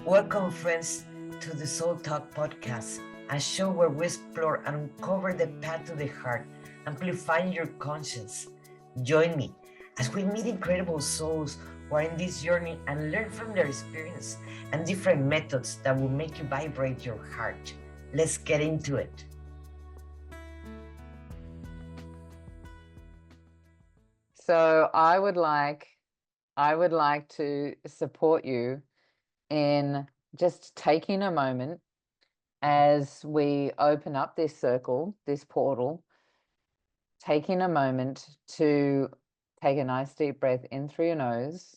Welcome, friends, to the Soul Talk podcast, a show where we explore and uncover the path to the heart, amplifying your conscience. Join me as we meet incredible souls who are in this journey and learn from their experience and different methods that will make you vibrate your heart. Let's get into it. So I would like to support you in just taking a moment as we open up this circle, this portal, taking a moment to take a nice deep breath in through your nose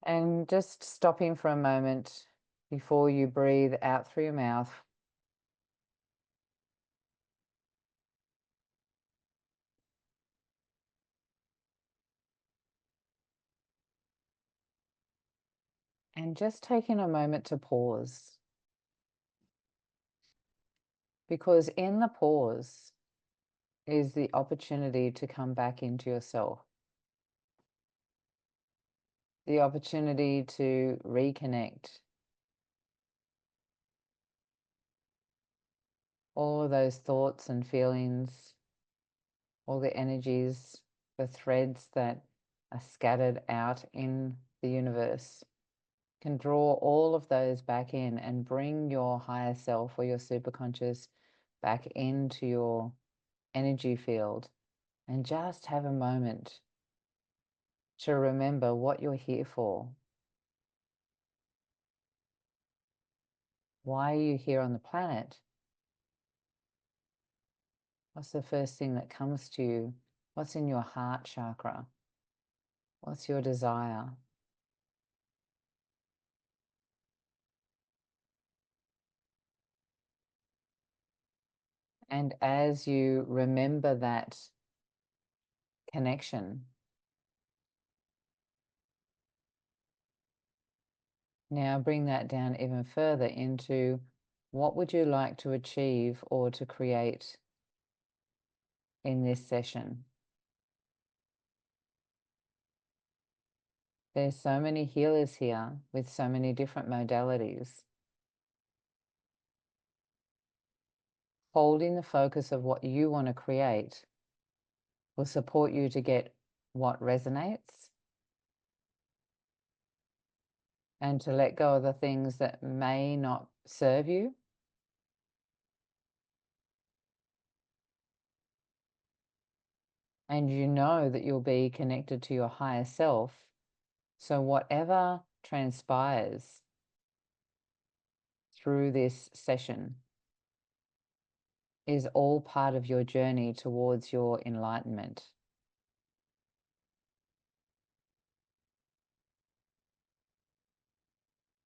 and just stopping for a moment before you breathe out through your mouth. And just taking a moment to pause. Because in the pause is the opportunity to come back into yourself, the opportunity to reconnect all of those thoughts and feelings, all the energies, the threads that are scattered out in the universe. Can draw all of those back in and bring your higher self or your superconscious back into your energy field, and just have a moment to remember what you're here for. Why are you here on the planet? What's the first thing that comes to you? What's in your heart chakra? What's your desire? And as you remember that connection, now bring that down even further into what would you like to achieve or to create in this session. There's so many healers here with so many different modalities. Holding the focus of what you want to create will support you to get what resonates and to let go of the things that may not serve you. And you know that you'll be connected to your higher self. So whatever transpires through this session is all part of your journey towards your enlightenment.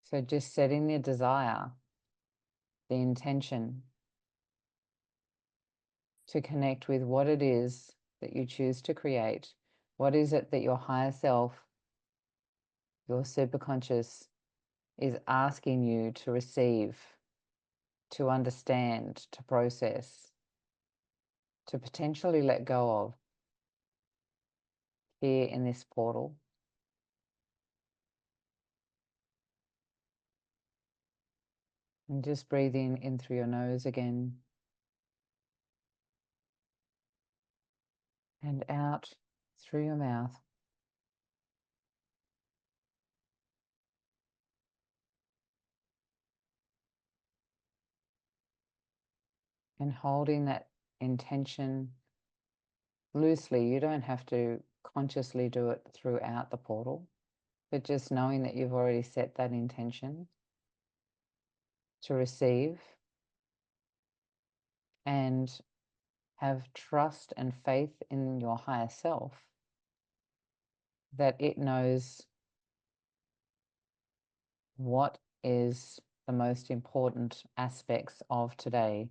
So just setting the desire, the intention to connect with what it is that you choose to create. What is it that your higher self, your superconscious, is asking you to receive, to understand, to process, to potentially let go of here in this portal. And just breathing in through your nose again and out through your mouth. And holding that intention loosely. You don't have to consciously do it throughout the portal, but just knowing that you've already set that intention to receive and have trust and faith in your higher self that it knows what is the most important aspects of today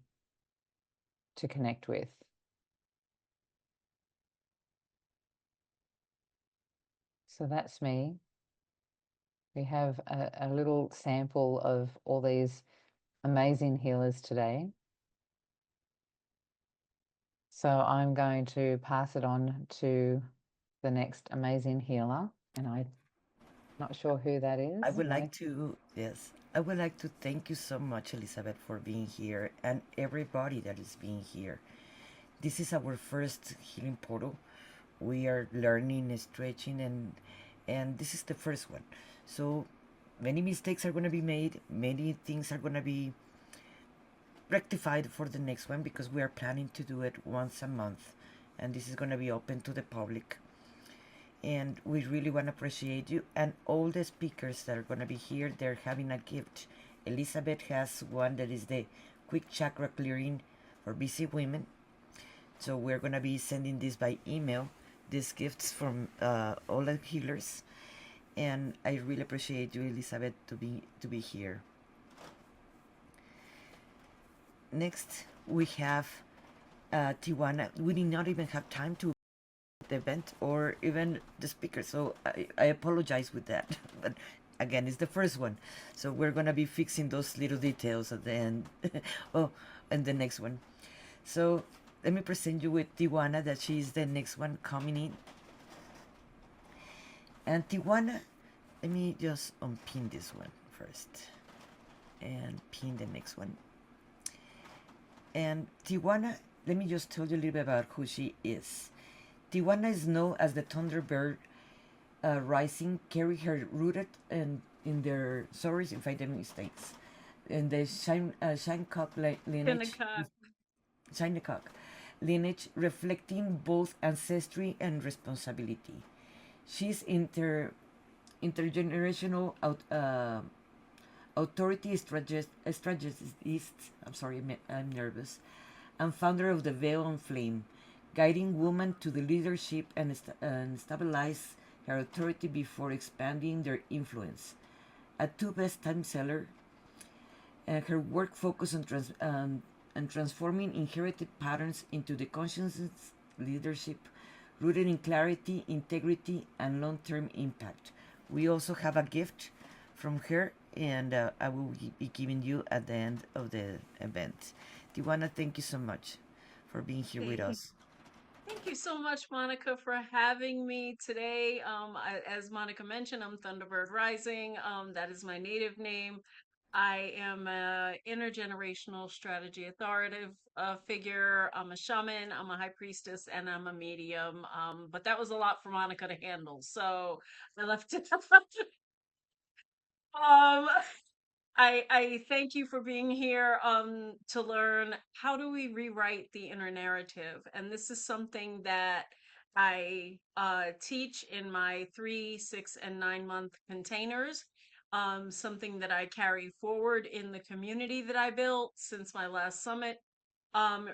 to connect with. So that's me. We have a little sample of all these amazing healers today. So I'm going to pass it on to the next amazing healer. And I'm not sure who that is. I would like Monica. to, yes, I would like to thank you so much, Elizabeth, for being here and everybody that is being here. This is our first healing portal. We are learning, stretching, and this is the first one. So many mistakes are going to be made. Many things are going to be rectified for the next one because we are planning to do it once a month, and this is going to be open to the public. And we really want to appreciate you and all the speakers that are going to be here. They're having a gift. Elizabeth has one that is the quick chakra clearing for busy women. So we're going to be sending this by email, these gifts from all the healers. And I really appreciate you, Elizabeth, to be here. Next, we have Tywanah. We did not even have time to the event or even the speaker, so I apologize with that. But again, it's the first one, so we're gonna be fixing those little details at the end. Oh, and the next one. So let me present you with Tywanah, that she's the next one coming in. And Tywanah, let me just unpin this one first and pin the next one. And Tywanah, let me just tell you a little bit about who she is. Tywanah is known as the Thunderbird rising, carry her rooted in their, sorry if I made mistakes, in the Shinecock lineage. Shinecock lineage, reflecting both ancestry and responsibility. She's intergenerational authority strategist. I'm sorry, I'm nervous. And founder of the Veil and Flame, guiding women to the leadership and stabilize her authority before expanding their influence. A two-best time seller, her work focused on transforming inherited patterns into the conscious leadership rooted in clarity, integrity, and long-term impact. We also have a gift from her, and I will be giving you at the end of the event. Tywanah, thank you so much for being here with us. Thank you so much, Monica, for having me today. As Monica mentioned, I'm Thunderbird Rising. That is my native name. I am a intergenerational strategy authoritative figure. I'm a shaman, I'm a high priestess, and I'm a medium. But that was a lot for Monica to handle, so I left it. um, I thank you for being here to learn how do we rewrite the inner narrative. And this is something that I teach in my 3, 6, and 9 month containers. Something that I carry forward in the community that I built since my last summit.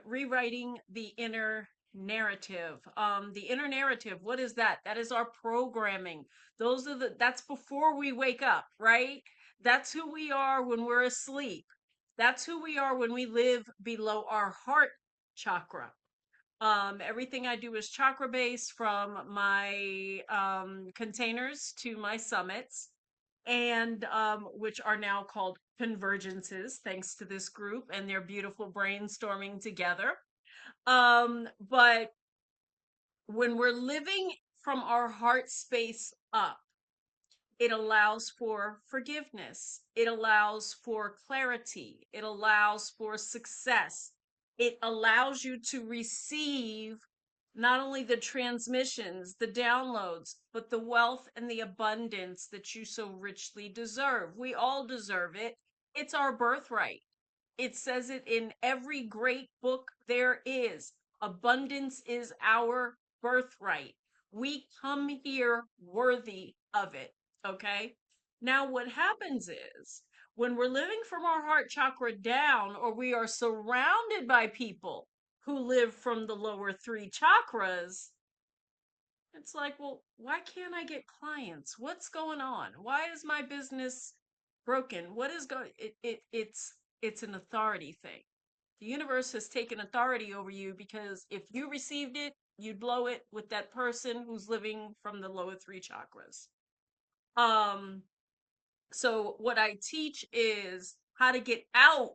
Rewriting the inner narrative. The inner narrative, what is that? That is our programming. That's before we wake up, right? That's who we are when we're asleep. That's who we are when we live below our heart chakra. Everything I do is chakra based, from my containers to my summits, and which are now called convergences, thanks to this group and their beautiful brainstorming together. But when we're living from our heart space up, it allows for forgiveness. It allows for clarity. It allows for success. It allows you to receive not only the transmissions, the downloads, but the wealth and the abundance that you so richly deserve. We all deserve it. It's our birthright. It says it in every great book there is. Abundance is our birthright. We come here worthy of it. Okay. Now, what happens is when we're living from our heart chakra down, or we are surrounded by people who live from the lower 3 chakras, it's like, well, why can't I get clients? What's going on? Why is my business broken? What is going it's an authority thing. The universe has taken authority over you because if you received it, you'd blow it with that person who's living from the lower 3 chakras. Um so what I teach is how to get out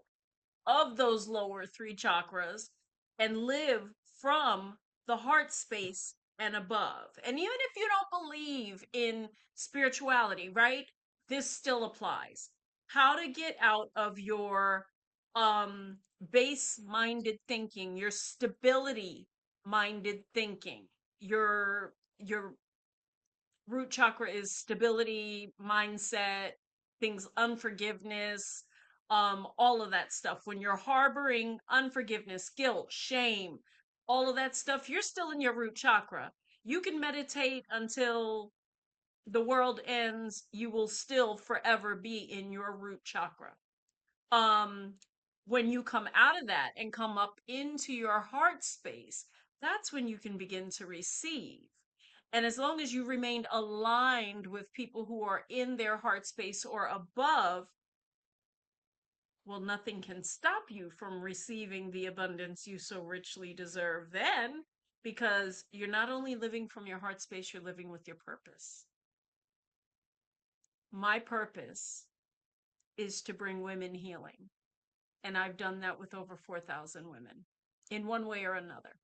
of those lower 3 chakras and live from the heart space and above. And even if you don't believe in spirituality, right? This still applies. How to get out of your base minded thinking, your stability minded thinking. Your root chakra is stability, mindset, things, unforgiveness, all of that stuff. When you're harboring unforgiveness, guilt, shame, all of that stuff, you're still in your root chakra. You can meditate until the world ends, you will still forever be in your root chakra. Um, when you come out of that and come up into your heart space, that's when you can begin to receive. And as long as you remain aligned with people who are in their heart space or above, well, nothing can stop you from receiving the abundance you so richly deserve then, because you're not only living from your heart space, you're living with your purpose. My purpose is to bring women healing. And I've done that with over 4,000 women in one way or another,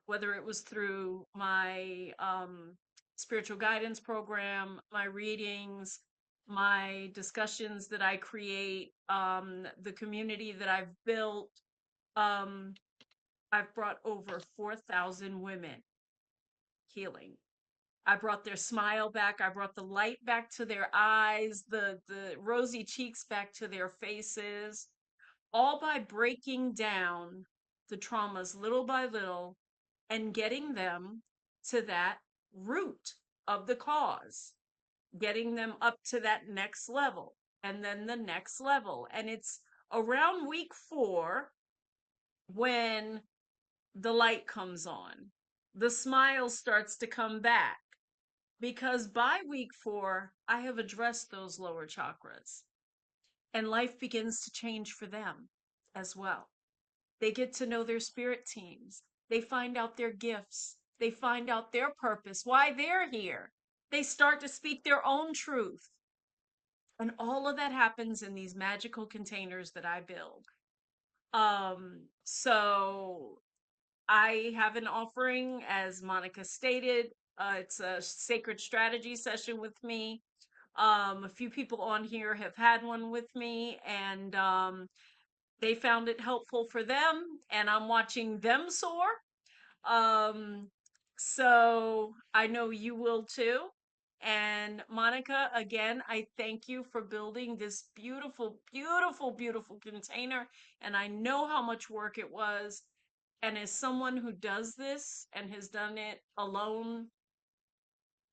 whether it was through my spiritual guidance program, my readings, my discussions that I create, the community that I've built. I've brought over 4,000 women healing. I brought their smile back. I brought the light back to their eyes, the rosy cheeks back to their faces, all by breaking down the traumas little by little and getting them to that root of the cause, getting them up to that next level and then the next level. And it's around week 4 when the light comes on, the smile starts to come back, because by week 4, I have addressed those lower chakras and life begins to change for them as well. They get to know their spirit teams. They find out their gifts. They find out their purpose, why they're here. They start to speak their own truth. And all of that happens in these magical containers that I build. So I have an offering, as Monica stated. It's a sacred strategy session with me. A few people on here have had one with me, and they found it helpful for them, and I'm watching them soar. Um, so I know you will too. And Monica, again, I thank you for building this beautiful, beautiful, beautiful container. And I know how much work it was. And as someone who does this and has done it alone,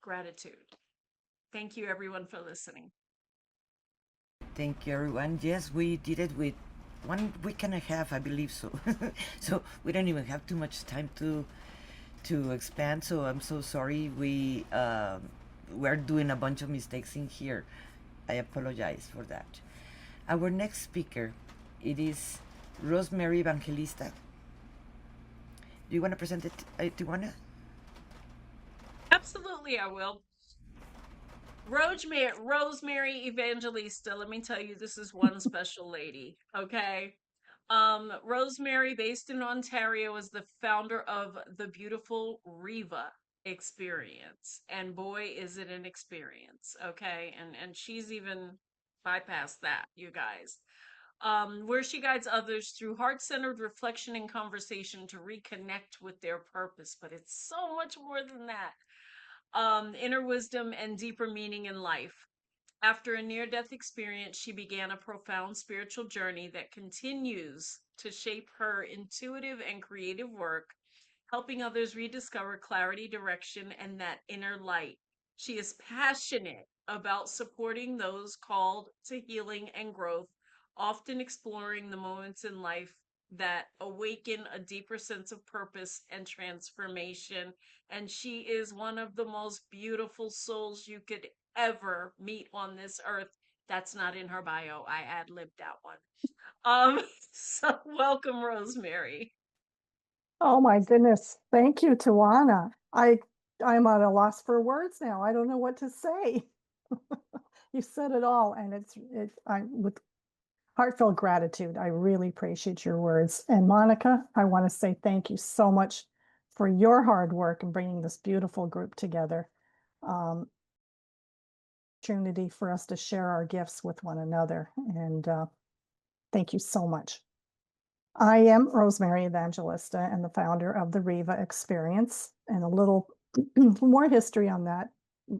gratitude. Thank you, everyone, for listening. Thank you, everyone. Yes, we did it with 1 week and a half, I believe so. So we don't even have too much time to expand. So I'm so sorry. We're doing a bunch of mistakes in here. I apologize for that. Our next speaker, it is Rosemary Evangelista. Do you want to present it, Tywanah? Absolutely, I will. Rosemary Evangelista, let me tell you, this is one special lady, okay? Rosemary, based in Ontario, is the founder of the beautiful Riva experience. And boy, is it an experience, okay? And she's even bypassed that, you guys. Where she guides others through heart-centered reflection and conversation to reconnect with their purpose. But it's so much more than that. Inner wisdom and deeper meaning in life. After a near-death experience, she began a profound spiritual journey that continues to shape her intuitive and creative work, helping others rediscover clarity, direction, and that inner light. She is passionate about supporting those called to healing and growth, often exploring the moments in life that awaken a deeper sense of purpose and transformation. And she is one of the most beautiful souls you could ever meet on this earth. That's not in her bio. I ad-libbed that one. So welcome, Rosemary. Oh my goodness. Thank you, Tywanah. I'm at a loss for words now. I don't know what to say. You said it all, and I'm with heartfelt gratitude. I really appreciate your words. And Monica, I want to say thank you so much for your hard work in bringing this beautiful group together. Opportunity for us to share our gifts with one another. And thank you so much. I am Rosemary Evangelista and the founder of the Riva Experience. And a little more history on that.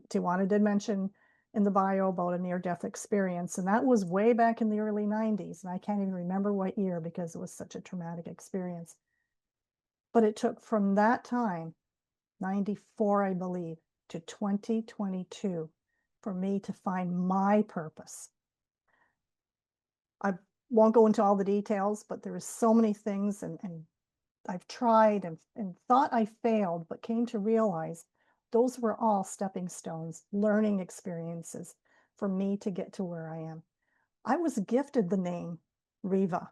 Tywanah did mention in the bio about a near-death experience, and that was way back in the early 90s. And I can't even remember what year because it was such a traumatic experience. But it took from that time, 94, I believe, to 2022 for me to find my purpose. I won't go into all the details, but there are so many things, and I've tried and thought I failed, but came to realize those were all stepping stones, learning experiences for me to get to where I am. I was gifted the name Riva.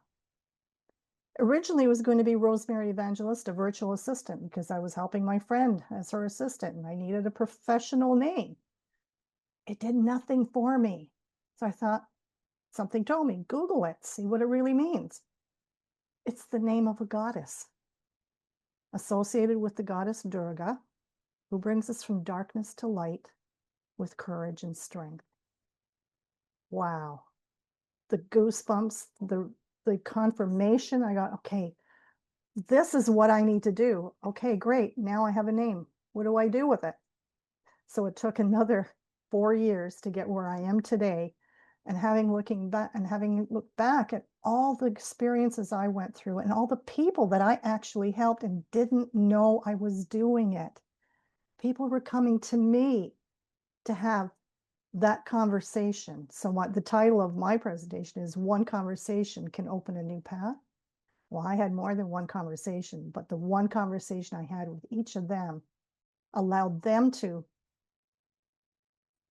Originally, it was going to be Rosemary Evangelista, virtual assistant, because I was helping my friend as her assistant, and I needed a professional name. It did nothing for me. So I thought, something told me, Google it, see what it really means. It's the name of a goddess associated with the goddess Durga, who brings us from darkness to light with courage and strength. Wow. The goosebumps, the confirmation I got, okay, this is what I need to do. Okay, great. Now I have a name. What do I do with it? So it took another 4 years to get where I am today. And having looked back at all the experiences I went through and all the people that I actually helped and didn't know I was doing it. People were coming to me to have that conversation. So the title of my presentation is One Conversation Can Open a New Path. Well, I had more than one conversation, but the one conversation I had with each of them allowed them to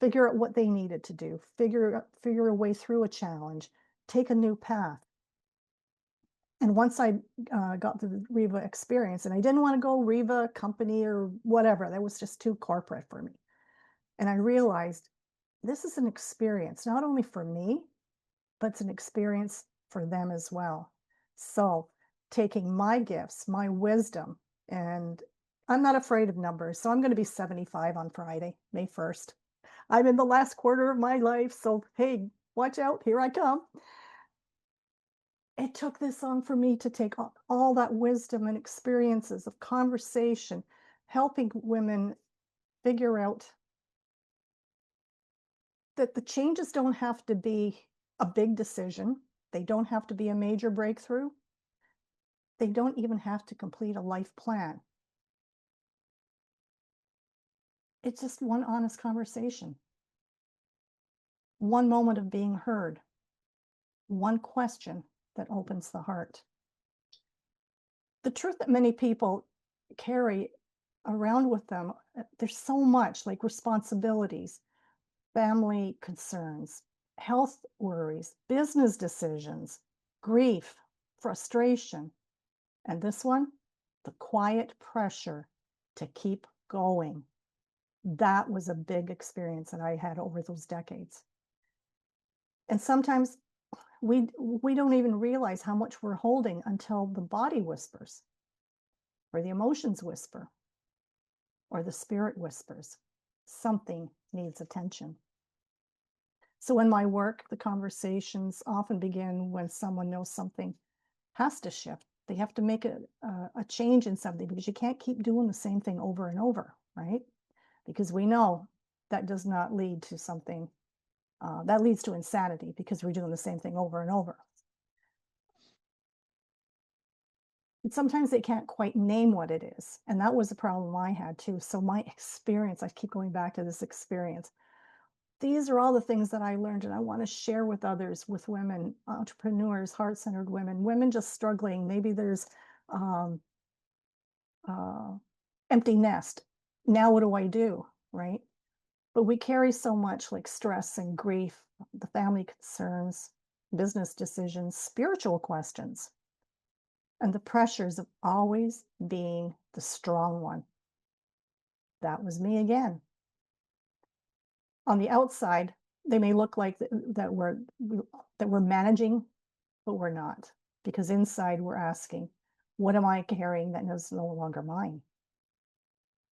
figure out what they needed to do, figure a way through a challenge, take a new path. And once I got the Riva experience, and I didn't want to go Riva company or whatever, that was just too corporate for me. And I realized this is an experience, not only for me, but it's an experience for them as well. So taking my gifts, my wisdom, and I'm not afraid of numbers. So I'm going to be 75 on Friday, May 1st. I'm in the last quarter of my life, so hey, watch out, here I come. It took this long for me to take all that wisdom and experiences of conversation, helping women figure out that the changes don't have to be a big decision. They don't have to be a major breakthrough. They don't even have to complete a life plan. It's just one honest conversation. One moment of being heard. One question that opens the heart. The truth that many people carry around with them, there's so much like responsibilities, family concerns, health worries, business decisions, grief, frustration. And this one, the quiet pressure to keep going. That was a big experience that I had over those decades. And sometimes we don't even realize how much we're holding until the body whispers, or the emotions whisper, or the spirit whispers. Something needs attention. So in my work, the conversations often begin when someone knows something has to shift. They have to make a change in something, because you can't keep doing the same thing over and over, right? Because we know that does not lead to something, that leads to insanity, because we're doing the same thing over and over. And sometimes they can't quite name what it is. And that was a problem I had too. So my experience, I keep going back to this experience. These are all the things that I learned, and I want to share with others, with women, entrepreneurs, heart-centered women, women just struggling. Maybe there's empty nest. Now what do I do, right? But we carry so much like stress and grief, the family concerns, business decisions, spiritual questions, and the pressures of always being the strong one. That was me again. On the outside, they may look like that we're managing, but we're not, because inside we're asking, what am I carrying that is no longer mine?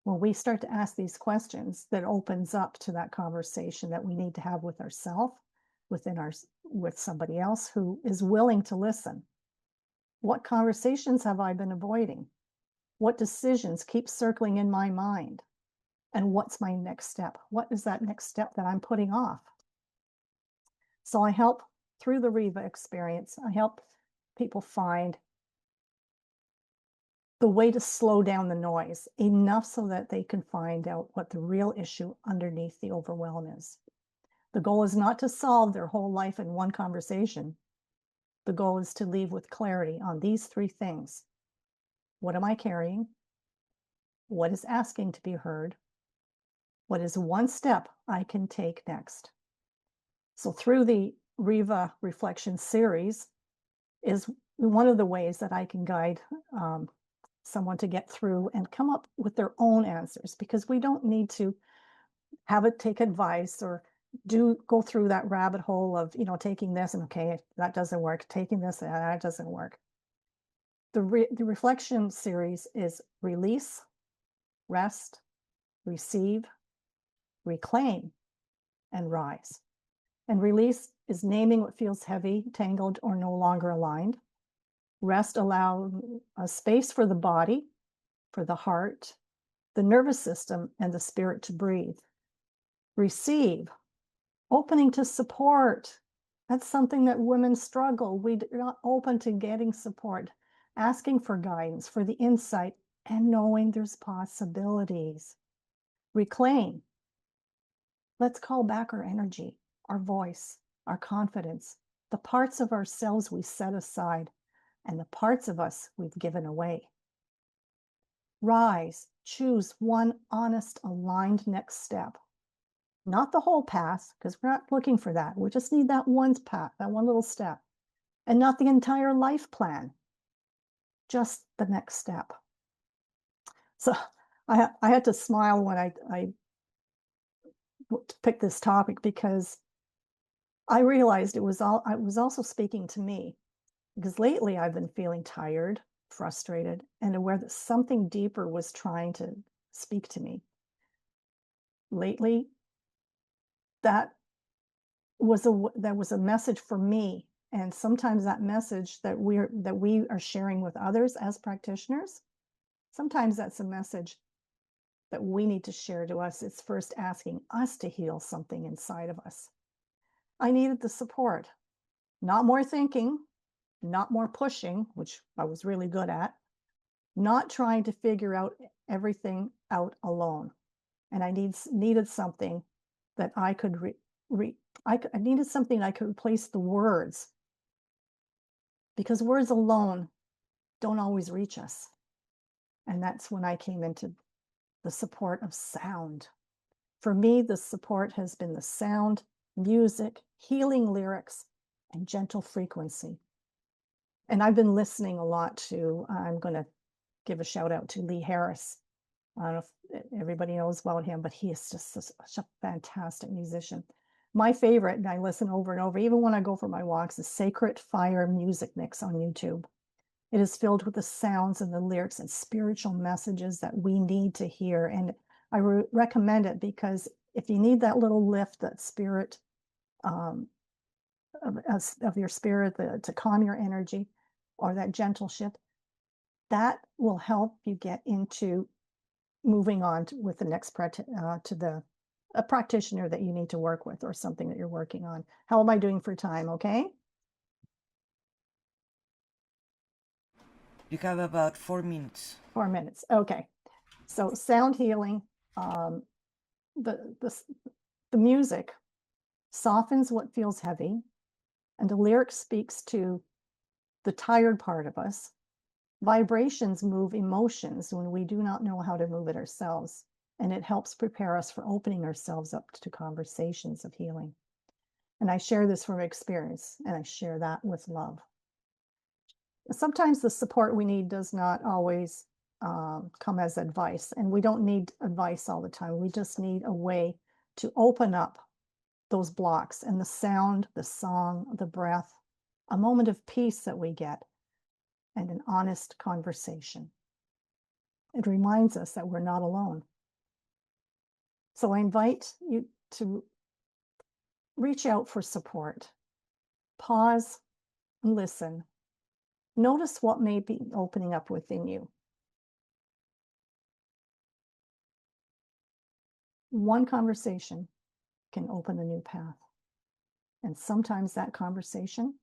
When we start to ask these questions, that opens up to that conversation that we need to have with ourselves, with somebody else who is willing to listen. What conversations have I been avoiding? What decisions keep circling in my mind? And what's my next step? What is that next step that I'm putting off? So I help through the Riva experience, I help people find the way to slow down the noise enough so that they can find out what the real issue underneath the overwhelm is. The goal is not to solve their whole life in one conversation. The goal is to leave with clarity on these three things. What am I carrying? What is asking to be heard? What is one step I can take next? So through the Riva Reflection series is one of the ways that I can guide someone to get through and come up with their own answers, because we don't need to have it take advice or go through that rabbit hole of, taking this and okay, that doesn't work, taking this and that doesn't work. The reflection series is release, rest, receive, reclaim, and rise. And release is naming what feels heavy, tangled, or no longer aligned. Rest allows a space for the body, for the heart, the nervous system, and the spirit to breathe. Receive, opening to support. That's something that women struggle. We're not open to getting support, asking for guidance, for the insight, and knowing there's possibilities. Reclaim. Let's call back our energy, our voice, our confidence, the parts of ourselves we set aside, and the parts of us we've given away. Rise, choose one honest, aligned next step. Not the whole path, because we're not looking for that. We just need that one path, that one little step. And not the entire life plan, just the next step. So I had to smile when I picked this topic, because I realized I was also speaking to me, because lately I've been feeling tired, frustrated, and aware that something deeper was trying to speak to me. Lately, that was a message for me, and sometimes that message that we are sharing with others as practitioners, sometimes that's a message that we need to share to us. It's first asking us to heal something inside of us. I needed the support, not more thinking, not more pushing, which I was really good at, not trying to figure out everything out alone. And I needed something that I could I needed something I could replace the words, because words alone don't always reach us. And that's when I came into the support of sound. For me, the support has been the sound, music, healing lyrics, and gentle frequency. And I've been listening a lot to, I'm going to give a shout out to Lee Harris. I don't know if everybody knows about him, but he is just such a fantastic musician. My favorite, and I listen over and over, even when I go for my walks, is Sacred Fire Music Mix on YouTube. It is filled with the sounds and the lyrics and spiritual messages that we need to hear. And I recommend it, because if you need that little lift, that spirit, of your spirit, to calm your energy, or that gentle shift, that will help you get into moving on with the next a practitioner that you need to work with, or something that you're working on. How am I doing for time? Okay. You have about 4 minutes. 4 minutes. Okay. So sound healing, the music softens what feels heavy, and the lyric speaks to the tired part of us. Vibrations move emotions when we do not know how to move it ourselves, and it helps prepare us for opening ourselves up to conversations of healing. And I share this from experience, and I share that with love. Sometimes the support we need does not always come as advice, and we don't need advice all the time. We just need a way to open up those blocks, and the sound, the song, the breath, a moment of peace that we get, and an honest conversation. It reminds us that we're not alone. So I invite you to reach out for support. Pause and listen. Notice what may be opening up within you. One conversation can open a new path. And sometimes that conversation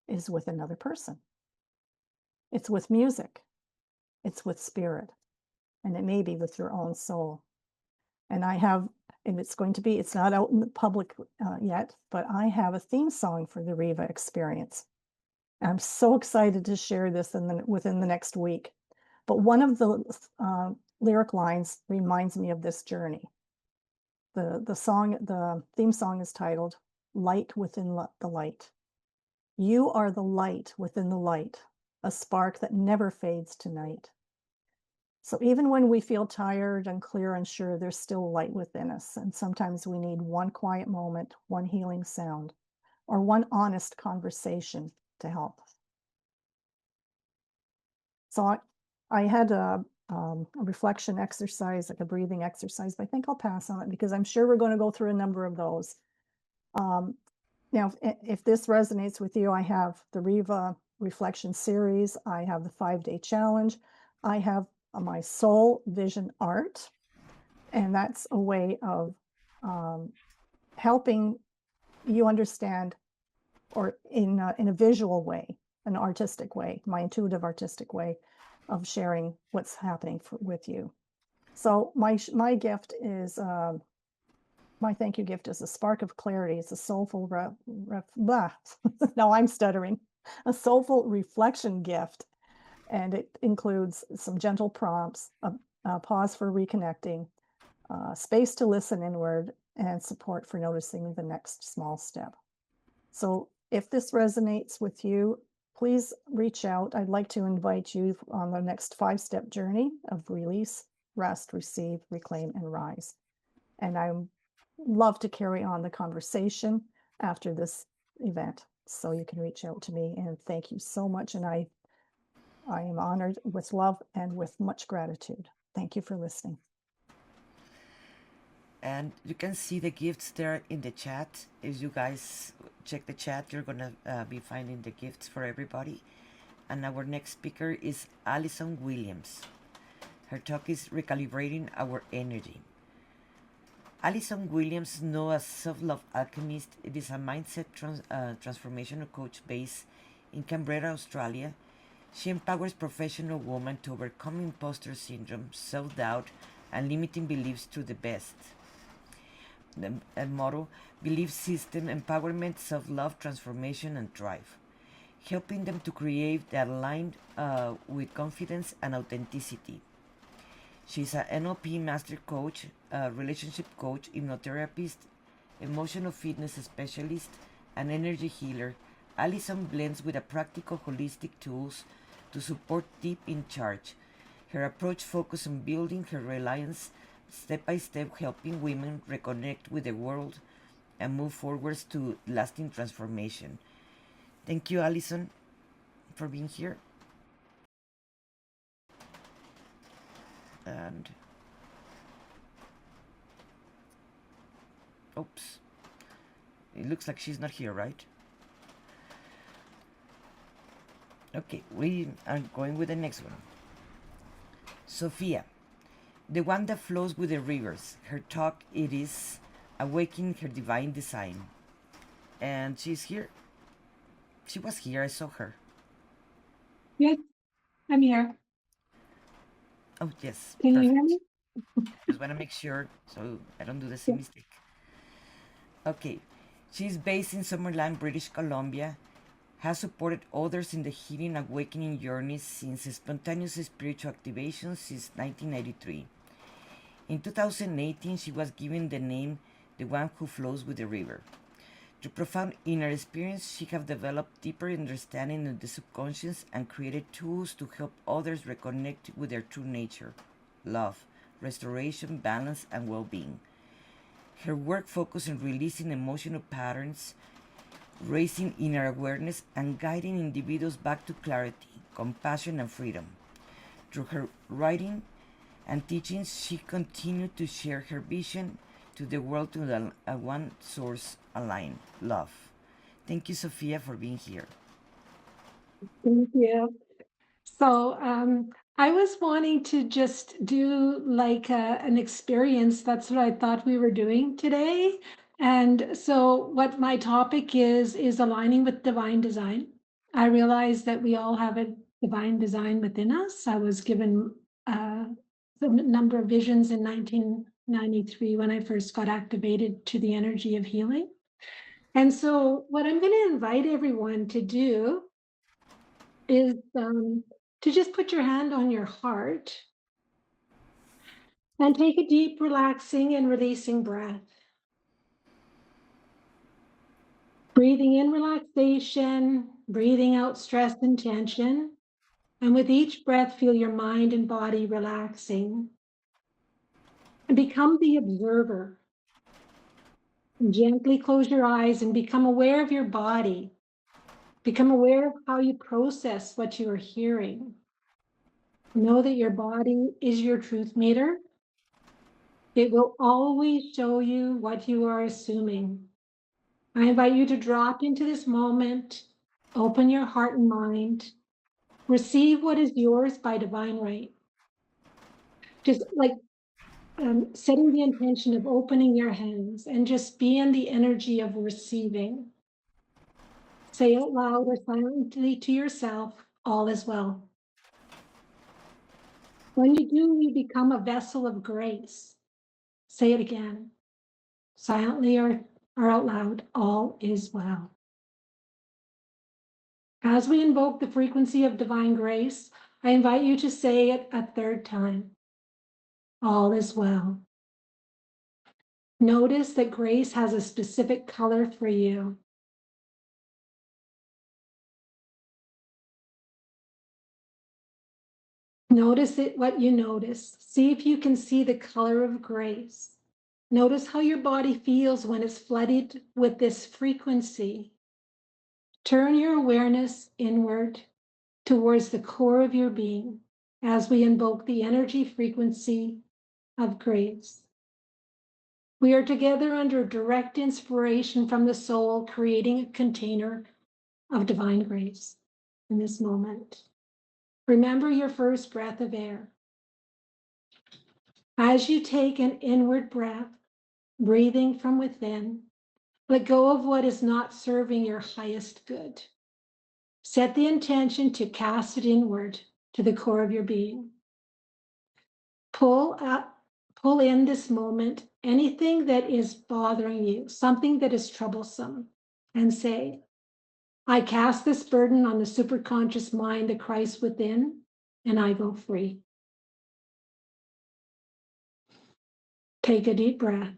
is with another person. It's with music. It's with spirit. And it may be with your own soul. And it's not out in the public yet, but I have a theme song for the Riva experience. I'm so excited to share this within the next week. But one of the lyric lines reminds me of this journey. The theme song is titled Light Within the Light. You are the light within the light, a spark that never fades tonight. So even when we feel tired, unclear, unsure, there's still light within us. And sometimes we need one quiet moment, one healing sound, or one honest conversation to help. So I had a reflection exercise, like a breathing exercise, but I think I'll pass on it because I'm sure we're going to go through a number of those. Now, if this resonates with you, I have the Riva Reflection Series. I have the 5-day challenge. I have my soul vision art, and that's a way of helping you understand, or in a visual way, an artistic way, my intuitive artistic way of sharing what's happening with you. So my gift is, my thank you gift is a spark of clarity. It's a soulful, now I'm stuttering, a soulful reflection gift. And it includes some gentle prompts, a pause for reconnecting, space to listen inward, and support for noticing the next small step. So if this resonates with you, please reach out. I'd like to invite you on the next 5-step journey of release, rest, receive, reclaim, and rise. And I love to carry on the conversation after this event. So you can reach out to me, and thank you so much. And I am honored, with love and with much gratitude. Thank you for listening. And you can see the gifts there in the chat. If you guys check the chat, you're gonna be finding the gifts for everybody. And our next speaker is Alyson Williams. Her talk is Recalibrating Our Energy. Alyson Williams, known as Self-Love Alchemist, it is a mindset transformational coach based in Canberra, Australia. She empowers professional women to overcome imposter syndrome, self-doubt, and limiting beliefs through the best. The motto: belief system, empowerment, self-love, transformation, and drive. Helping them to create that aligned with confidence and authenticity. She's an NLP master coach, relationship coach, hypnotherapist, emotional fitness specialist, and energy healer. Alyson blends with a practical holistic tools to support deep in charge. Her approach focuses on building her reliance step by step, helping women reconnect with the world and move forwards to lasting transformation. Thank you, Alyson, for being here. And oops, it looks like she's not here, right? Okay, we are going with the next one. Sophia, the one that flows with the rivers. Her talk, it is Awakening Her Divine Design. And she's here. She was here, I saw her. Yes, I'm here. Oh, yes. Can perfect. you hear me? Just want to make sure so I don't do the same mistake. Okay, she's based in Summerland, British Columbia, has supported others in the healing awakening journeys since spontaneous spiritual activation since 1993. In 2018, she was given the name The One Who Flows with the River. Through profound inner experience, she has developed deeper understanding of the subconscious and created tools to help others reconnect with their true nature, love, restoration, balance, and well-being. Her work focuses on releasing emotional patterns, raising inner awareness, and guiding individuals back to clarity, compassion, and freedom. Through her writing, and teachings, she continued to share her vision to the world to a one source aligned love. Thank you, Sophia, for being here. Thank you. So I was wanting to just do like an experience. That's what I thought we were doing today. And so what my topic is aligning with divine design. I realized that we all have a divine design within us. I was given a number of visions in 1993 when I first got activated to the energy of healing. And so what I'm going to invite everyone to do is to just put your hand on your heart and take a deep, relaxing and releasing breath. Breathing in relaxation, breathing out stress and tension. And with each breath, feel your mind and body relaxing. And become the observer. And gently close your eyes and become aware of your body. Become aware of how you process what you are hearing. Know that your body is your truth meter. It will always show you what you are assuming. I invite you to drop into this moment, open your heart and mind, receive what is yours by divine right. Just like setting the intention of opening your hands and just be in the energy of receiving. Say out loud or silently to yourself, all is well. When you do, you become a vessel of grace. Say it again, silently or out loud, all is well. As we invoke the frequency of divine grace, I invite you to say it a third time. All is well. Notice that grace has a specific color for you. Notice it, what you notice. See if you can see the color of grace. Notice how your body feels when it's flooded with this frequency. Turn your awareness inward towards the core of your being as we invoke the energy frequency of grace. We are together under direct inspiration from the soul, creating a container of divine grace in this moment. Remember your first breath of air. As you take an inward breath, breathing from within, let go of what is not serving your highest good. Set the intention to cast it inward to the core of your being. Pull in this moment anything that is bothering you, something that is troublesome, and say, I cast this burden on the superconscious mind, the Christ within, and I go free. Take a deep breath.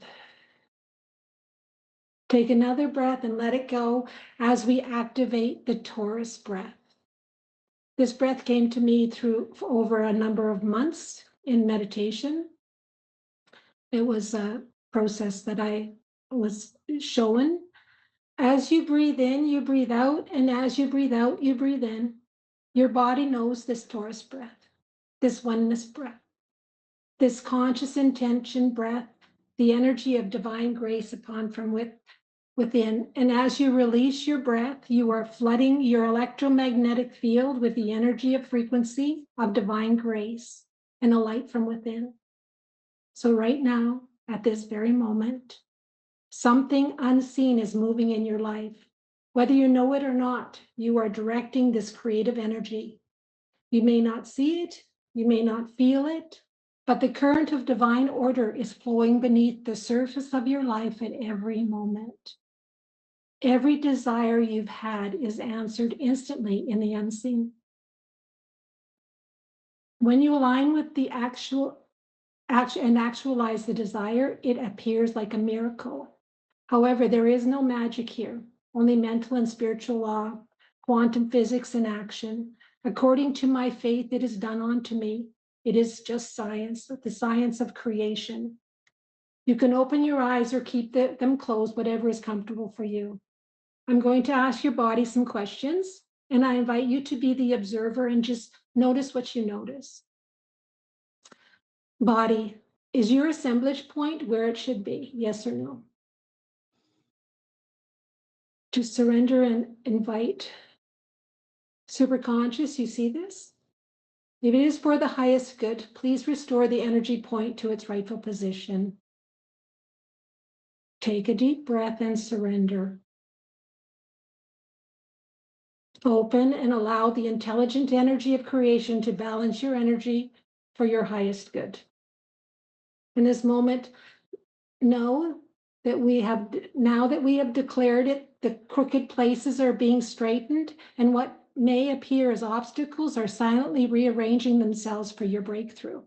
Take another breath and let it go as we activate the Taurus breath. This breath came to me through over a number of months in meditation. It was a process that I was shown. As you breathe in, you breathe out, and as you breathe out, you breathe in. Your body knows this Taurus breath, this oneness breath, this conscious intention breath, the energy of divine grace upon from within. And as you release your breath, you are flooding your electromagnetic field with the energy of frequency of divine grace and a light from within. So right now, at this very moment, something unseen is moving in your life. Whether you know it or not, you are directing this creative energy. You may not see it, you may not feel it, but the current of divine order is flowing beneath the surface of your life at every moment. Every desire you've had is answered instantly in the unseen. When you align with the actualize the desire, it appears like a miracle. However, there is no magic here, only mental and spiritual law, quantum physics in action. According to my faith, it is done unto me. It is just science, the science of creation. You can open your eyes or keep them closed, whatever is comfortable for you. I'm going to ask your body some questions, and I invite you to be the observer and just notice what you notice. Body, is your assemblage point where it should be? Yes or no? To surrender and invite superconscious, you see this? If it is for the highest good, please restore the energy point to its rightful position. Take a deep breath and surrender. Open and allow the intelligent energy of creation to balance your energy for your highest good. In this moment, know that now that we have declared it, the crooked places are being straightened, and what may appear as obstacles are silently rearranging themselves for your breakthrough.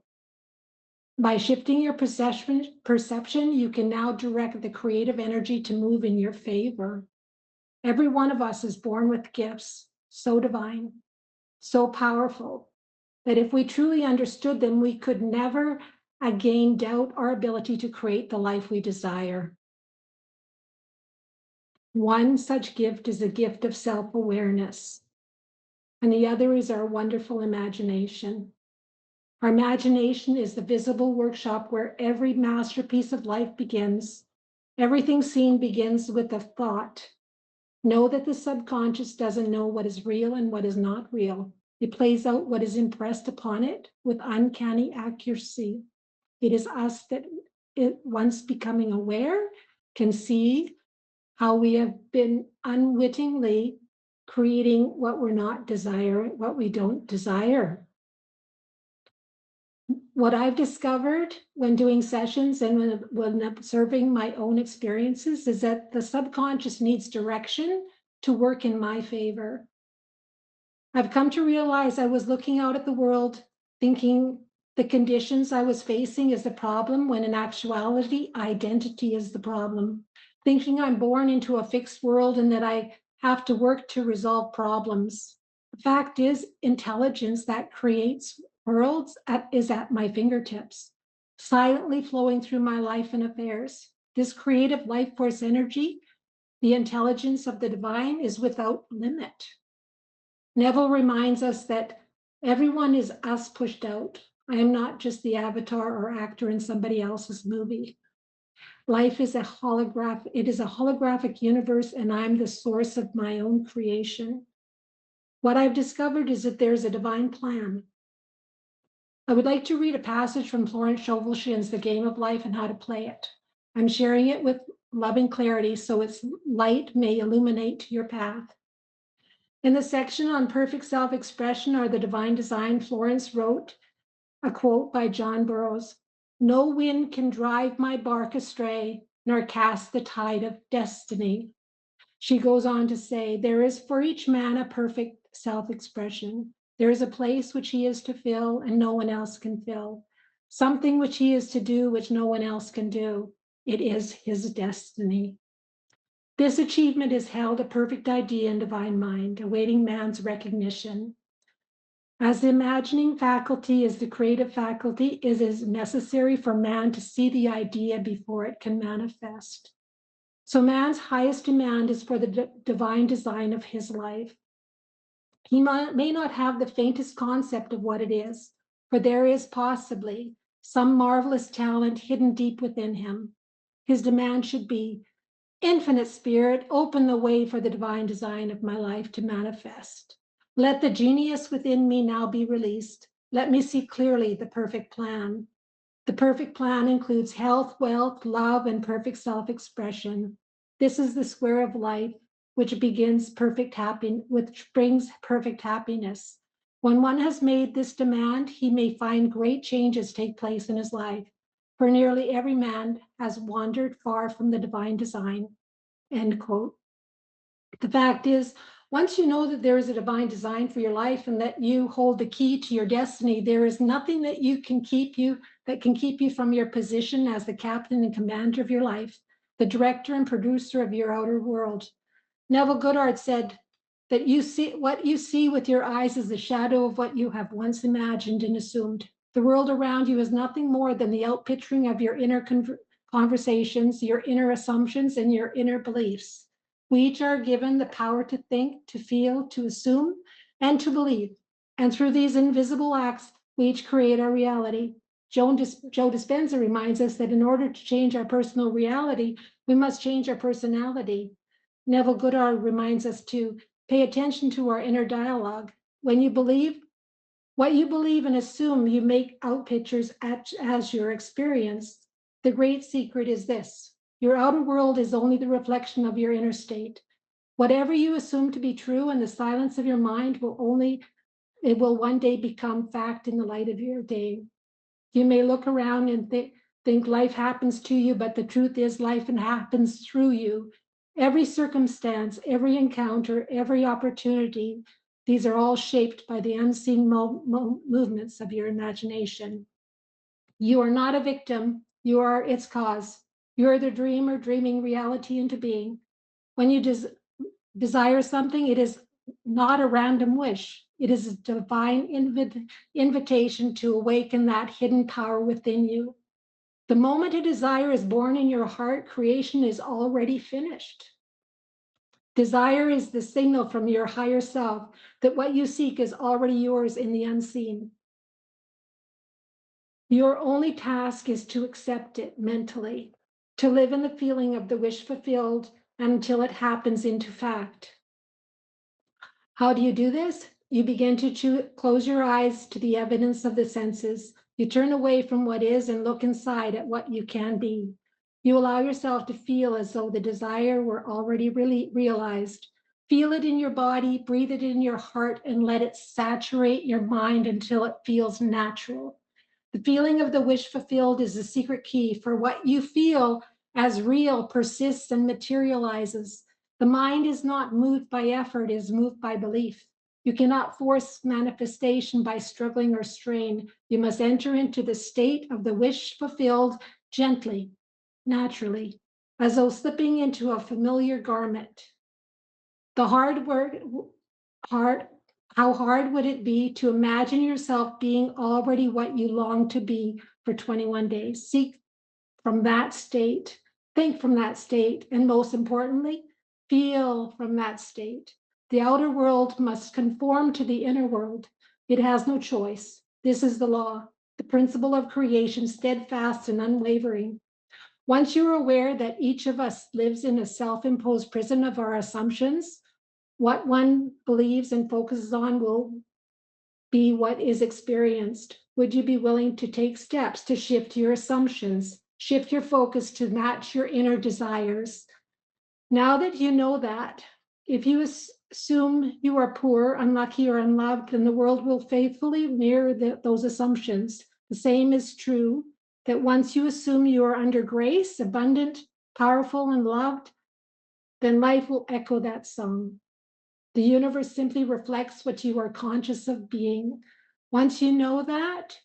By shifting your perception, you can now direct the creative energy to move in your favor. Every one of us is born with gifts so divine, so powerful, that if we truly understood them, we could never again doubt our ability to create the life we desire. One such gift is a gift of self-awareness, and the other is our wonderful imagination. Our imagination is the visible workshop where every masterpiece of life begins. Everything seen begins with a thought. Know that the subconscious doesn't know what is real and what is not real. It plays out what is impressed upon it with uncanny accuracy. It is us that, once becoming aware, can see how we have been unwittingly creating what we're not desiring, what we don't desire. What I've discovered when doing sessions and when observing my own experiences is that the subconscious needs direction to work in my favor. I've come to realize I was looking out at the world thinking the conditions I was facing is the problem, when in actuality, identity is the problem. Thinking I'm born into a fixed world and that I have to work to resolve problems. The fact is, intelligence that creates worlds is at my fingertips, silently flowing through my life and affairs. This creative life force energy, the intelligence of the divine, is without limit. Neville reminds us that everyone is us pushed out. I am not just the avatar or actor in somebody else's movie. Life is a holograph. It is a holographic universe, and I'm the source of my own creation. What I've discovered is that there's a divine plan. I would like to read a passage from Florence Scovel-Shinn's The Game of Life and How to Play It. I'm sharing it with loving clarity so its light may illuminate your path. In the section on perfect self-expression or the divine design, Florence wrote a quote by John Burroughs: "No wind can drive my bark astray, nor cast the tide of destiny." She goes on to say, there is for each man a perfect self-expression. There is a place which he is to fill and no one else can fill. Something which he is to do which no one else can do. It is his destiny. This achievement is held a perfect idea in divine mind, awaiting man's recognition. As the imagining faculty is the creative faculty, it is necessary for man to see the idea before it can manifest. So man's highest demand is for the divine design of his life. He may not have the faintest concept of what it is, for there is possibly some marvelous talent hidden deep within him. His demand should be, Infinite Spirit, open the way for the divine design of my life to manifest. Let the genius within me now be released. Let me see clearly the perfect plan. The perfect plan includes health, wealth, love, and perfect self-expression. This is the square of life, which brings perfect happiness. When one has made this demand, he may find great changes take place in his life, for nearly every man has wandered far from the divine design. End quote. The fact is, once you know that there is a divine design for your life and that you hold the key to your destiny, there is nothing that can keep you from your position as the captain and commander of your life, the director and producer of your outer world. Neville Goddard said that what you see with your eyes is the shadow of what you have once imagined and assumed. The world around you is nothing more than the outpicturing of your inner conversations, your inner assumptions, and your inner beliefs. We each are given the power to think, to feel, to assume, and to believe. And through these invisible acts, we each create our reality. Joe Dispenza reminds us that in order to change our personal reality, we must change our personality. Neville Goddard reminds us to pay attention to our inner dialogue. When you believe what you believe and assume, you make out pictures as your experience. The great secret is this: your outer world is only the reflection of your inner state. Whatever you assume to be true in the silence of your mind will one day become fact in the light of your day. You may look around and think life happens to you, but the truth is life happens through you. Every circumstance, every encounter, every opportunity, these are all shaped by the unseen movements of your imagination. You are not a victim, you are its cause. You are the dreamer dreaming reality into being. When you desire something, it is not a random wish. It is a divine invitation to awaken that hidden power within you. The moment a desire is born in your heart, creation is already finished. Desire is the signal from your higher self that what you seek is already yours in the unseen. Your only task is to accept it mentally, to live in the feeling of the wish fulfilled until it happens into fact. How do you do this? You begin to close your eyes to the evidence of the senses. You turn away from what is and look inside at what you can be. You allow yourself to feel as though the desire were already really realized. Feel it in your body, breathe it in your heart, and let it saturate your mind until it feels natural. The feeling of the wish fulfilled is the secret key, for what you feel as real persists and materializes. The mind is not moved by effort, it is moved by belief. You cannot force manifestation by struggling or strain. You must enter into the state of the wish fulfilled gently, naturally, as though slipping into a familiar garment. The how hard would it be to imagine yourself being already what you long to be for 21 days? Seek from that state, think from that state, and most importantly, feel from that state. The outer world must conform to the inner world. It has no choice. This is the law, the principle of creation, steadfast and unwavering. Once you're aware that each of us lives in a self-imposed prison of our assumptions, what one believes and focuses on will be what is experienced. Would you be willing to take steps to shift your assumptions, shift your focus to match your inner desires? Now that you know that, if you assume you are poor, unlucky, or unloved, then the world will faithfully mirror those assumptions. The same is true that once you assume you are under grace, abundant, powerful, and loved, then life will echo that song. The universe simply reflects what you are conscious of being. Once you know that,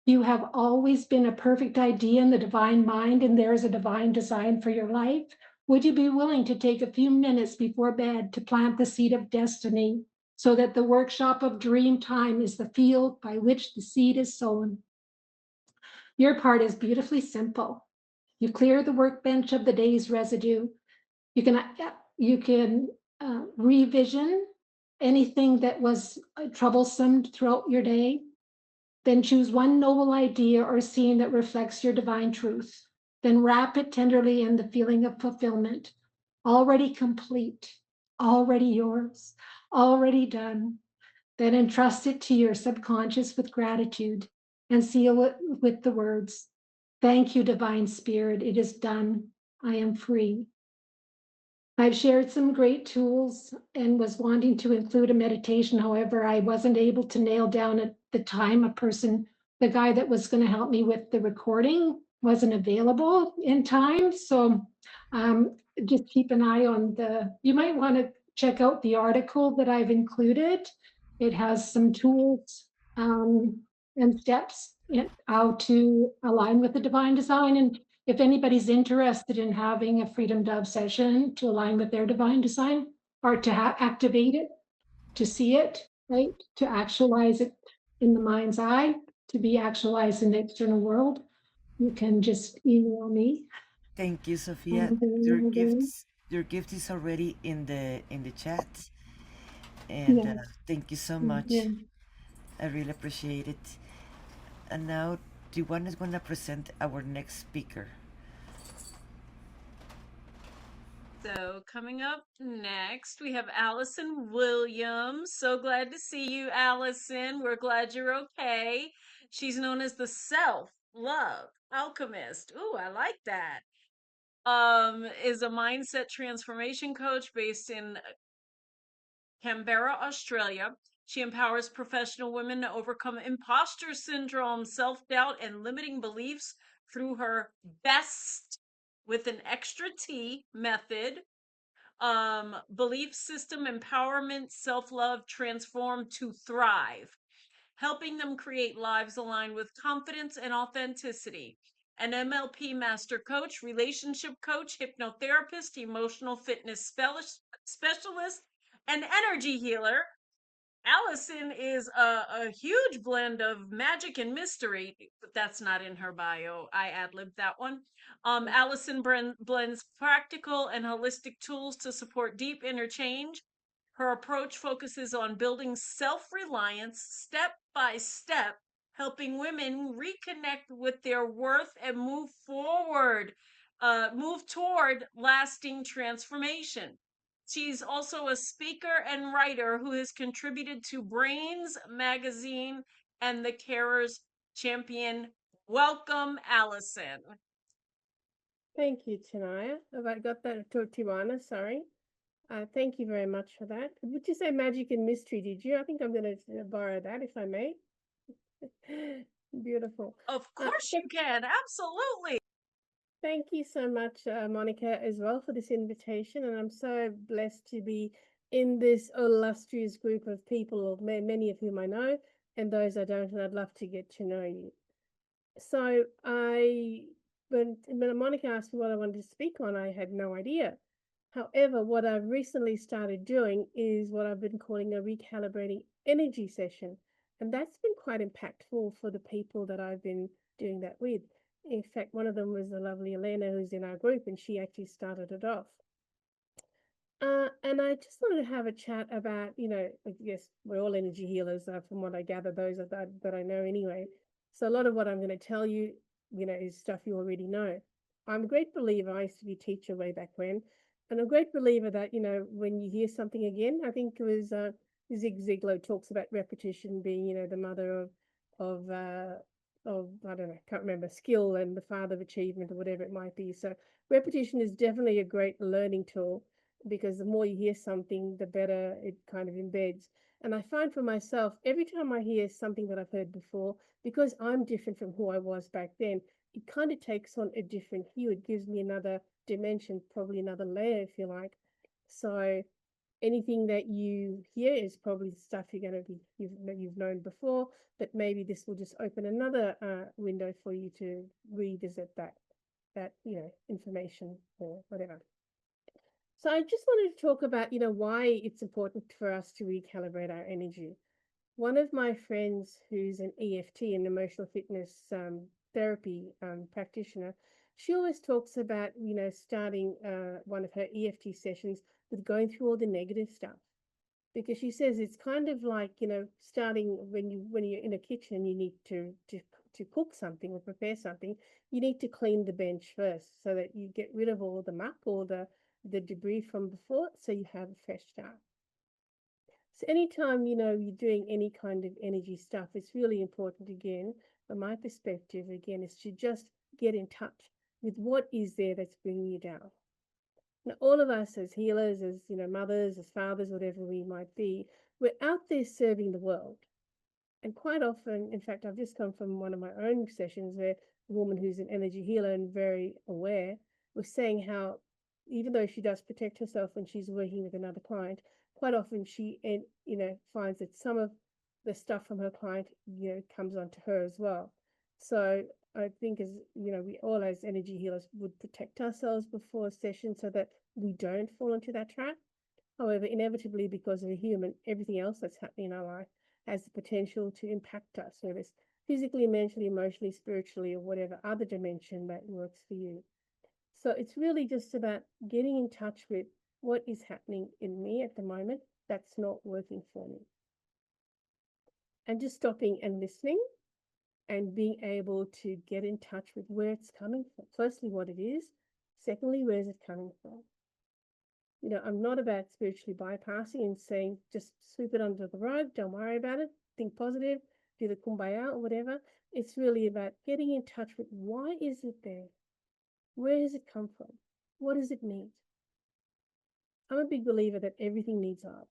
you have always been a perfect idea in the divine mind, and there is a divine design for your life. Would you be willing to take a few minutes before bed to plant the seed of destiny so that the workshop of dream time is the field by which the seed is sown? Your part is beautifully simple. You clear the workbench of the day's residue. You can revision anything that was troublesome throughout your day. Then choose one noble idea or scene that reflects your divine truth. Then wrap it tenderly in the feeling of fulfillment, already complete, already yours, already done. Then entrust it to your subconscious with gratitude and seal it with the words, "Thank you, Divine Spirit, it is done. I am free." I've shared some great tools and was wanting to include a meditation. However, I wasn't able to nail down at the time the guy that was going to help me with the recording wasn't available in time. So just keep an eye on you might want to check out the article that I've included. It has some tools and steps in how to align with the divine design. And if anybody's interested in having a Freedom Dove session to align with their divine design or to activate it, to see it, right, to actualize it in the mind's eye, to be actualized in the external world, you can just email me. Thank you, Sophia. Your gift is already in the chat, and Yes. thank you so much. Yeah. I really appreciate it. And now Tywanah is going to present our next speaker. So coming up next, we have Alyson Williams. So glad to see you, Alyson. We're glad you're okay. She's known as the self-love alchemist. Ooh, I like that. Is a mindset transformation coach based in Canberra, Australia. She empowers professional women to overcome imposter syndrome, self-doubt, and limiting beliefs through her best with an extra T method. Belief system empowerment, self-love, transform to thrive, helping them create lives aligned with confidence and authenticity. An MLP master coach, relationship coach, hypnotherapist, emotional fitness specialist, and energy healer. Alyson is a huge blend of magic and mystery, but that's not in her bio. I ad-libbed that one. Alyson blends practical and holistic tools to support deep interchange. Her approach focuses on building self-reliance step by step, helping women reconnect with their worth and move toward lasting transformation. She's also a speaker and writer who has contributed to Brains Magazine and The Carers Champion. Welcome, Alyson. Thank you, Tanaya. Have I got that to Tywanah? Sorry. Thank you very much for that. Would you say magic and mystery, did you? I think I'm going to borrow that, if I may. Beautiful. Of course you can. Absolutely. Thank you so much, Monica, as well, for this invitation. And I'm so blessed to be in this illustrious group of people, many of whom I know, and those I don't, and I'd love to get to know you. So when Monica asked me what I wanted to speak on, I had no idea. However, what I've recently started doing is what I've been calling a recalibrating energy session. And that's been quite impactful for the people that I've been doing that with. In fact, one of them was the lovely Elenor, who's in our group, and she actually started it off. And I just wanted to have a chat about, I guess we're all energy healers, from what I gather, those that I know anyway. So a lot of what I'm going to tell you, is stuff you already know. I'm a great believer. I used to be a teacher way back when. And I'm a great believer that, when you hear something again, I think it was Zig Ziglar talks about repetition being, the mother of I don't know, can't remember, skill and the father of achievement or whatever it might be. So repetition is definitely a great learning tool, because the more you hear something, the better it kind of embeds. And I find for myself, every time I hear something that I've heard before, because I'm different from who I was back then, it kind of takes on a different hue. It gives me another dimension, probably another layer, if you like. So anything that you hear is probably stuff you've known before, but maybe this will just open another window for you to revisit that information or whatever. So I just wanted to talk about, why it's important for us to recalibrate our energy. One of my friends who's an EFT, an emotional fitness therapy practitioner, she always talks about, starting one of her EFT sessions with going through all the negative stuff. Because she says it's kind of like, starting when you're in a kitchen, you need to cook something or prepare something, you need to clean the bench first so that you get rid of all the muck or the debris from before, so you have a fresh start. So anytime, you're doing any kind of energy stuff, it's really important, again, from my perspective, again, is to just get in touch with what is there that's bringing you down. Now, all of us as healers, as, mothers, as fathers, whatever we might be, we're out there serving the world. And quite often, in fact, I've just come from one of my own sessions where a woman who's an energy healer and very aware was saying how, even though she does protect herself when she's working with another client, quite often she, finds that some of the stuff from her client, comes onto her as well. So I think, as we all as energy healers would protect ourselves before a session so that we don't fall into that trap. However, inevitably, because we're human, everything else that's happening in our life has the potential to impact us, whether it's physically, mentally, emotionally, spiritually, or whatever other dimension that works for you. So it's really just about getting in touch with what is happening in me at the moment that's not working for me. And just stopping and listening and being able to get in touch with where it's coming from. Firstly, what it is. Secondly, where is it coming from? You know, I'm not about spiritually bypassing and saying, just sweep it under the rug, don't worry about it, think positive, do the kumbaya or whatever. It's really about getting in touch with why is it there? Where does it come from? What does it need? I'm a big believer that everything needs love.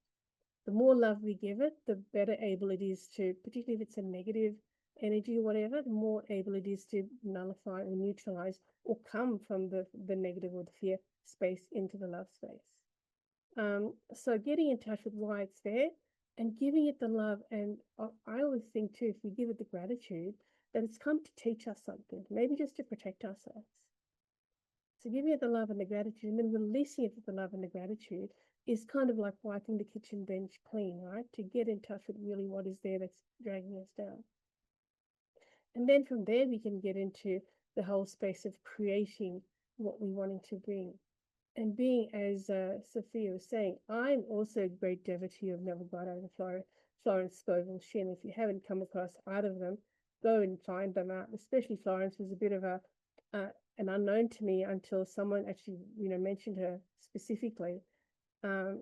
The more love we give it, the better able it is to, particularly if it's a negative energy or whatever, the more able it is to nullify or neutralize or come from the negative or the fear space into the love space. So getting in touch with why it's there and giving it the love. And I always think too, if we give it the gratitude, that it's come to teach us something, maybe just to protect ourselves. So giving it the love and the gratitude and then releasing it with the love and the gratitude is kind of like wiping the kitchen bench clean, right? To get in touch with really what is there that's dragging us down. And then from there, we can get into the whole space of creating what we wanting to bring. And being, as Sophia was saying, I'm also a great devotee of Neville Goddard and Florence Scovel Shinn. If you haven't come across either of them, go and find them out. Especially Florence was a bit of an unknown to me until someone actually, mentioned her specifically. There's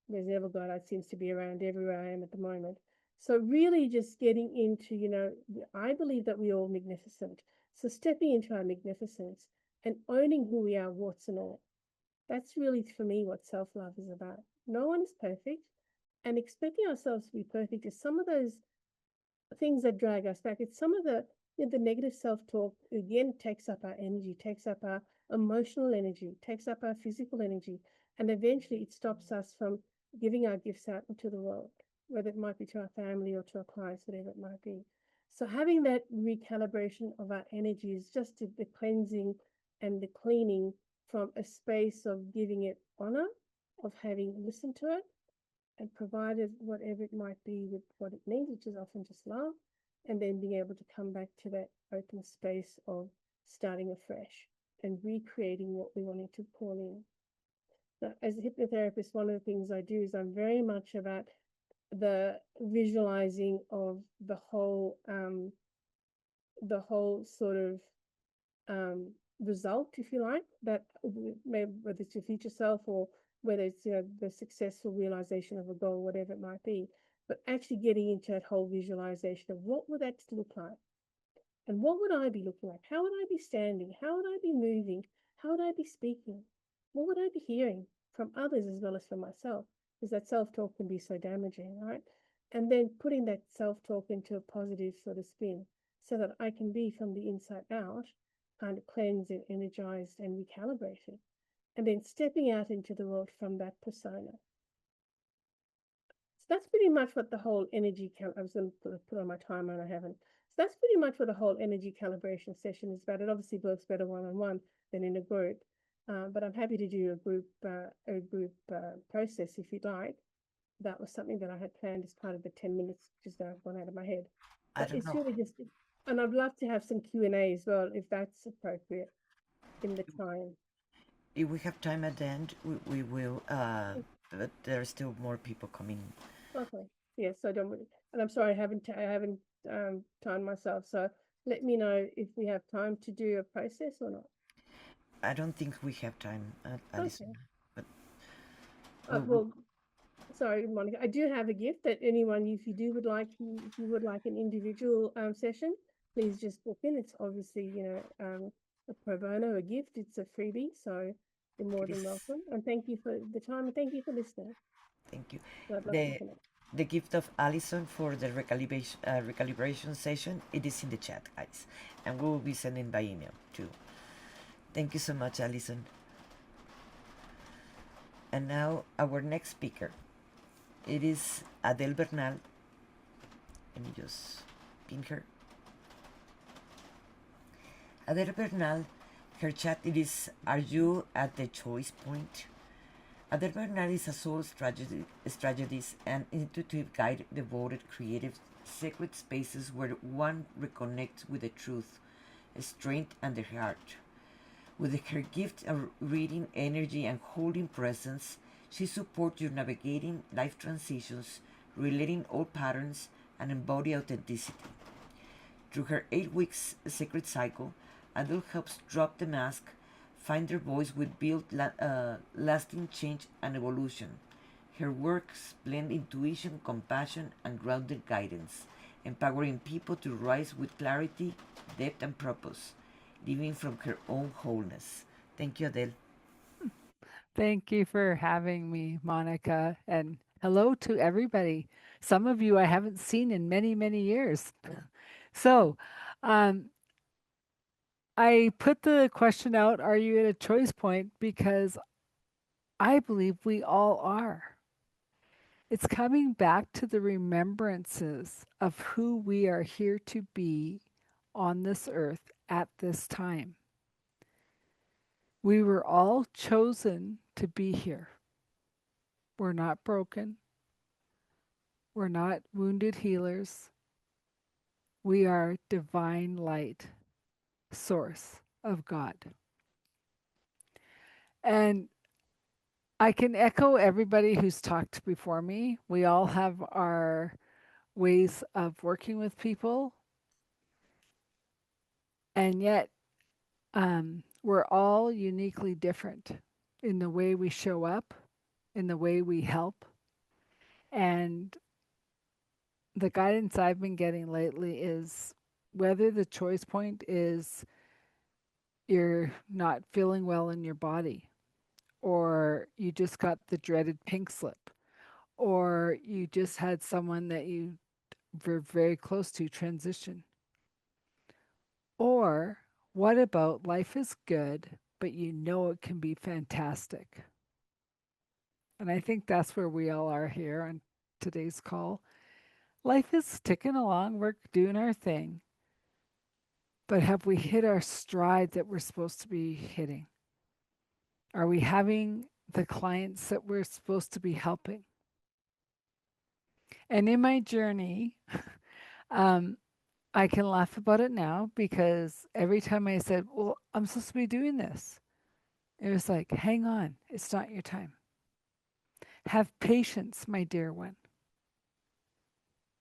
Neville Goddard seems to be around everywhere I am at the moment. So really just getting into, I believe that we're all magnificent. So stepping into our magnificence and owning who we are, warts and all. That's really, for me, what self-love is about. No one is perfect, and expecting ourselves to be perfect is some of those things that drag us back. It's some of the negative self-talk, again, takes up our energy, takes up our emotional energy, takes up our physical energy, and eventually it stops us from giving our gifts out into the world, whether it might be to our family or to our clients, whatever it might be. So having that recalibration of our energy is just the cleansing and the cleaning from a space of giving it honor, of having listened to it and provided whatever it might be with what it needs, which is often just love, and then being able to come back to that open space of starting afresh and recreating what we wanted to call in. So as a hypnotherapist, one of the things I do is I'm very much about the visualizing of the whole sort of result, if you like, that maybe whether it's your future self or whether it's the successful realization of a goal, whatever it might be, but actually getting into that whole visualization of what would that look like, and what would I be looking like? How would I be standing? How would I be moving? How would I be speaking? What would I be hearing from others as well as from myself? Because that self-talk can be so damaging, right? And then putting that self-talk into a positive sort of spin so that I can be from the inside out kind of cleansed and energized and recalibrated, and then stepping out into the world from that persona. So that's pretty much what the whole energy, I was going to put on my timer and I haven't. So that's pretty much what the whole energy calibration session is about. It obviously works better one-on-one than in a group, but I'm happy to do a group process if you'd like. That was something that I had planned as part of the 10 minutes, just now gone out of my head. But it's really just, and I'd love to have some Q&A as well, if that's appropriate in the time. If we have time at the end, we will, but there are still more people coming. Okay. Yes, I don't really, and I'm sorry, I haven't timed myself. So let me know if we have time to do a process or not. I don't think we have time, Alyson. Okay. But well, sorry, Monica. I do have a gift that anyone, if you would like an individual session, please just book in. It's obviously a pro bono, a gift. It's a freebie, so you're more than welcome. And thank you for the time, and thank you for listening. Thank you. So the gift of Alyson for the recalibration session, it is in the chat, guys, and we will be sending by email too. Thank you so much, Alyson. And now our next speaker. It is Adele Bernal. Let me just pin her. Adele Bernal, her chat it is, are you at the choice point? Adele Bernal is a soul strategist and intuitive guide devoted creative sacred spaces where one reconnects with the truth, strength, and the heart. With her gift of reading energy and holding presence, she supports you navigating life transitions, relating old patterns, and embody authenticity. Through her 8 week sacred cycle, Adele helps drop the mask, find their voice with build lasting change and evolution. Her works blend intuition, compassion, and grounded guidance, empowering people to rise with clarity, depth, and purpose, living from her own wholeness. Thank you, Adele. Thank you for having me, Monica, and hello to everybody. Some of you I haven't seen in many, many years. So, um, I put the question out, are you at a choice point? Because I believe we all are. It's coming back to the remembrances of who we are here to be on this earth at this time. We were all chosen to be here. We're not broken. We're not wounded healers. We are divine light, source of God. And I can echo everybody who's talked before me. We all have our ways of working with people. And yet, we're all uniquely different in the way we show up, in the way we help. And the guidance I've been getting lately is whether the choice point is you're not feeling well in your body, or you just got the dreaded pink slip, or you just had someone that you were very close to transition. Or what about life is good, but you know it can be fantastic? And I think that's where we all are here on today's call. Life is ticking along, we're doing our thing. But have we hit our stride that we're supposed to be hitting? Are we having the clients that we're supposed to be helping? And in my journey, I can laugh about it now because every time I said, well, I'm supposed to be doing this, it was like, hang on, it's not your time. Have patience, my dear one.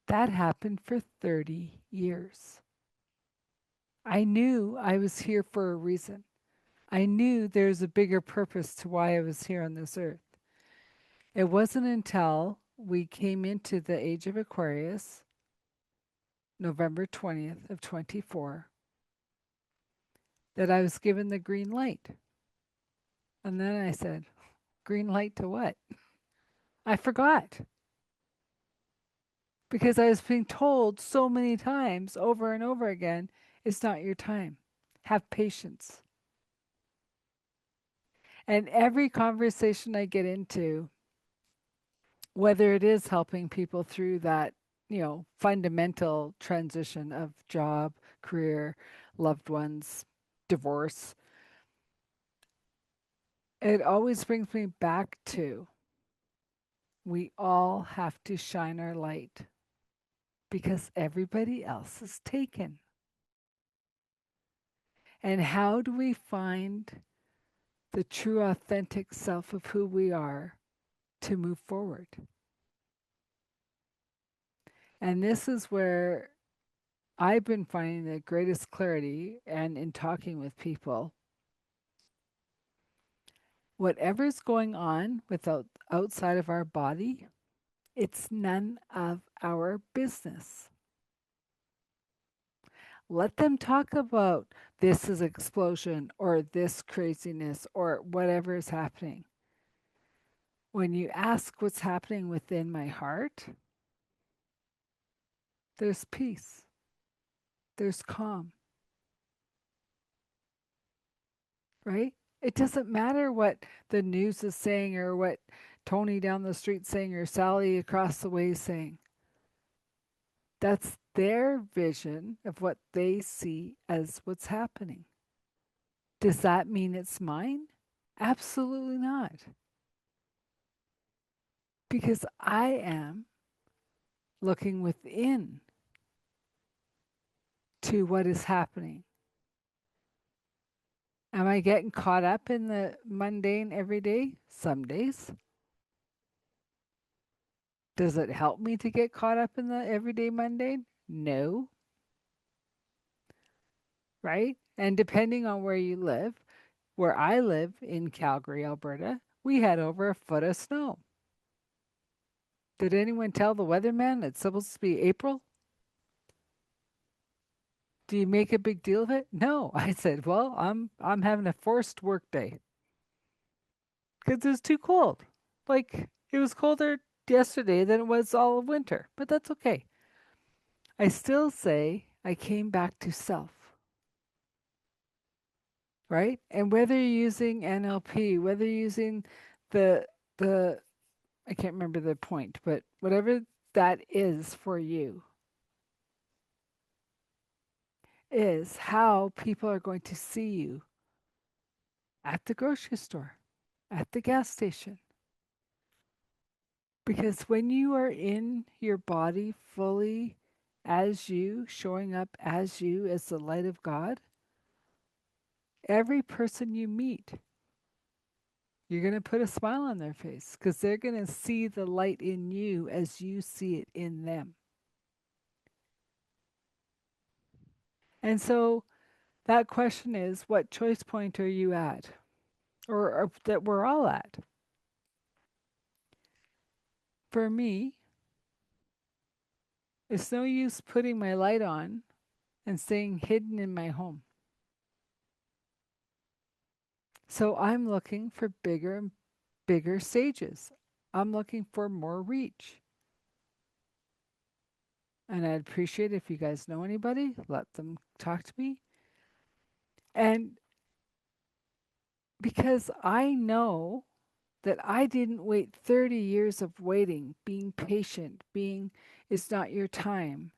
That happened for 30 years. I knew I was here for a reason. I knew there's a bigger purpose to why I was here on this earth. It wasn't until we came into the age of Aquarius, November 20th of 24, that I was given the green light. And then I said, green light to what? I forgot. Because I was being told so many times over and over again, it's not your time. Have patience. And every conversation I get into, whether it is helping people through that, fundamental transition of job, career, loved ones, divorce, it always brings me back to we all have to shine our light because everybody else is taken. And how do we find the true, authentic self of who we are to move forward? And this is where I've been finding the greatest clarity, and in talking with people, whatever's going on outside of our body, it's none of our business. Let them talk about this is explosion or this craziness or whatever is happening. When you ask what's happening within my heart, there's peace. There's calm. Right? It doesn't matter what the news is saying or what Tony down the street saying or Sally across the way is saying. That's their vision of what they see as what's happening. Does that mean it's mine? Absolutely not. Because I am looking within to what is happening. Am I getting caught up in the mundane every day? Some days. Does it help me to get caught up in the everyday mundane? No. right? And depending on where you live, where I live in Calgary, Alberta, we had over a foot of snow. Did anyone tell the weatherman it's supposed to be April? Do you make a big deal of it? No. I said, well, I'm having a forced work day because it was too cold. Like it was colder yesterday than it was all of winter, but that's okay. I still say I came back to self, right? And whether you're using NLP, whether you're using the the I can't remember the point, but whatever that is for you is how people are going to see you at the grocery store, at the gas station. Because when you are in your body fully as you, showing up as you, as the light of God, every person you meet, you're going to put a smile on their face because they're going to see the light in you as you see it in them. And so that question is, what choice point are you at? Or that we're all at? For me, it's no use putting my light on and staying hidden in my home. So I'm looking for bigger and bigger stages. I'm looking for more reach. And I'd appreciate if you guys know anybody, let them talk to me. And because I know that I didn't wait 30 years of waiting, being patient, being it's not your time,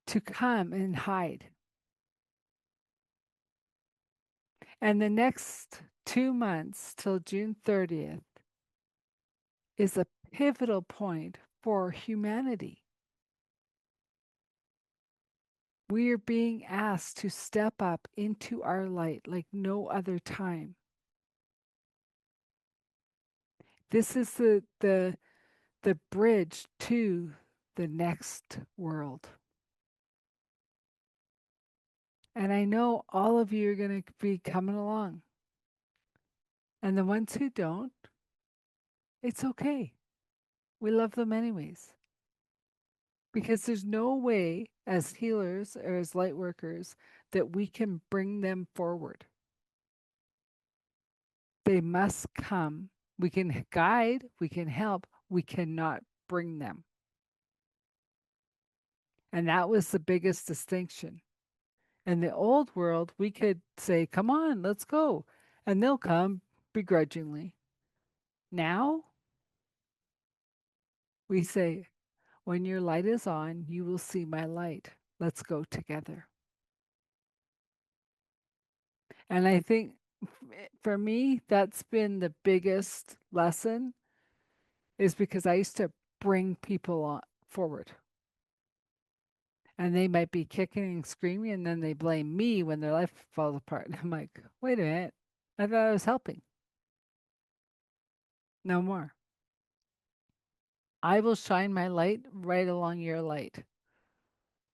to come and hide. And the next 2 months till June 30th is a pivotal point for humanity. We are being asked to step up into our light like no other time. This is the bridge to the next world. And I know all of you are going to be coming along. And the ones who don't, it's okay. We love them anyways. Because there's no way as healers or as light workers that we can bring them forward. They must come. We can guide, we can help, we cannot bring them. And that was the biggest distinction. In the old world, we could say, come on, let's go. And they'll come begrudgingly. Now, we say, when your light is on, you will see my light. Let's go together. And I think for me, that's been the biggest lesson, is because I used to bring people on forward. And they might be kicking and screaming, and then they blame me when their life falls apart. And I'm like, wait a minute, I thought I was helping. No more. I will shine my light right along your light.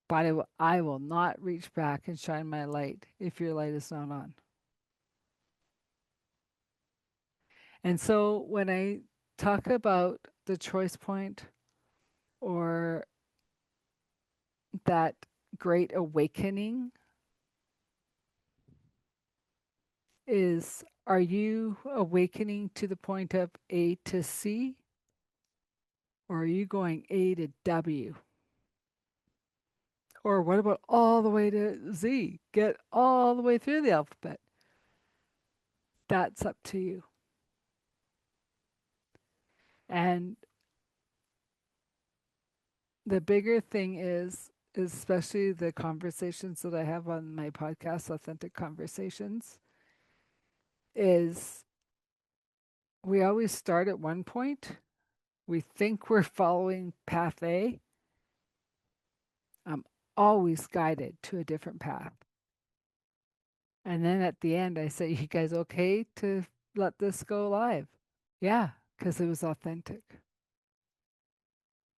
But I will not reach back and shine my light if your light is not on. And so when I talk about the choice point or that great awakening, is, are you awakening to the point of A to C? Or are you going A to W? Or what about all the way to Z? Get all the way through the alphabet. That's up to you. And the bigger thing is, especially the conversations that I have on my podcast, Authentic Conversations, is we always start at one point. We think we're following path A. I'm always guided to a different path. And then at the end, I say, you guys okay to let this go live? Yeah, because it was authentic.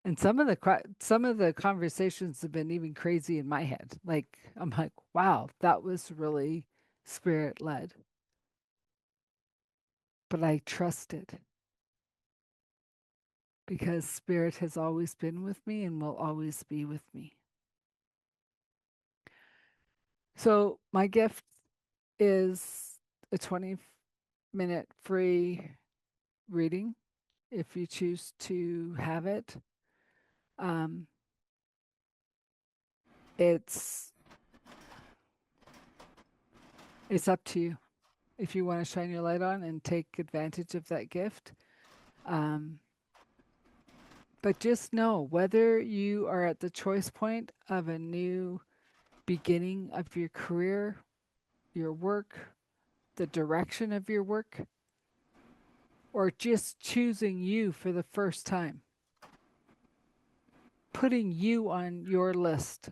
And some of the conversations have been even crazy in my head. Like I'm like, wow, that was really spirit led. But I trusted because spirit has always been with me and will always be with me. So my gift is a 20-minute free reading if you choose to have it. It's up to you if you want to shine your light on and take advantage of that gift. But just know whether you are at the choice point of a new beginning of your career, your work, the direction of your work, or just choosing you for the first time, putting you on your list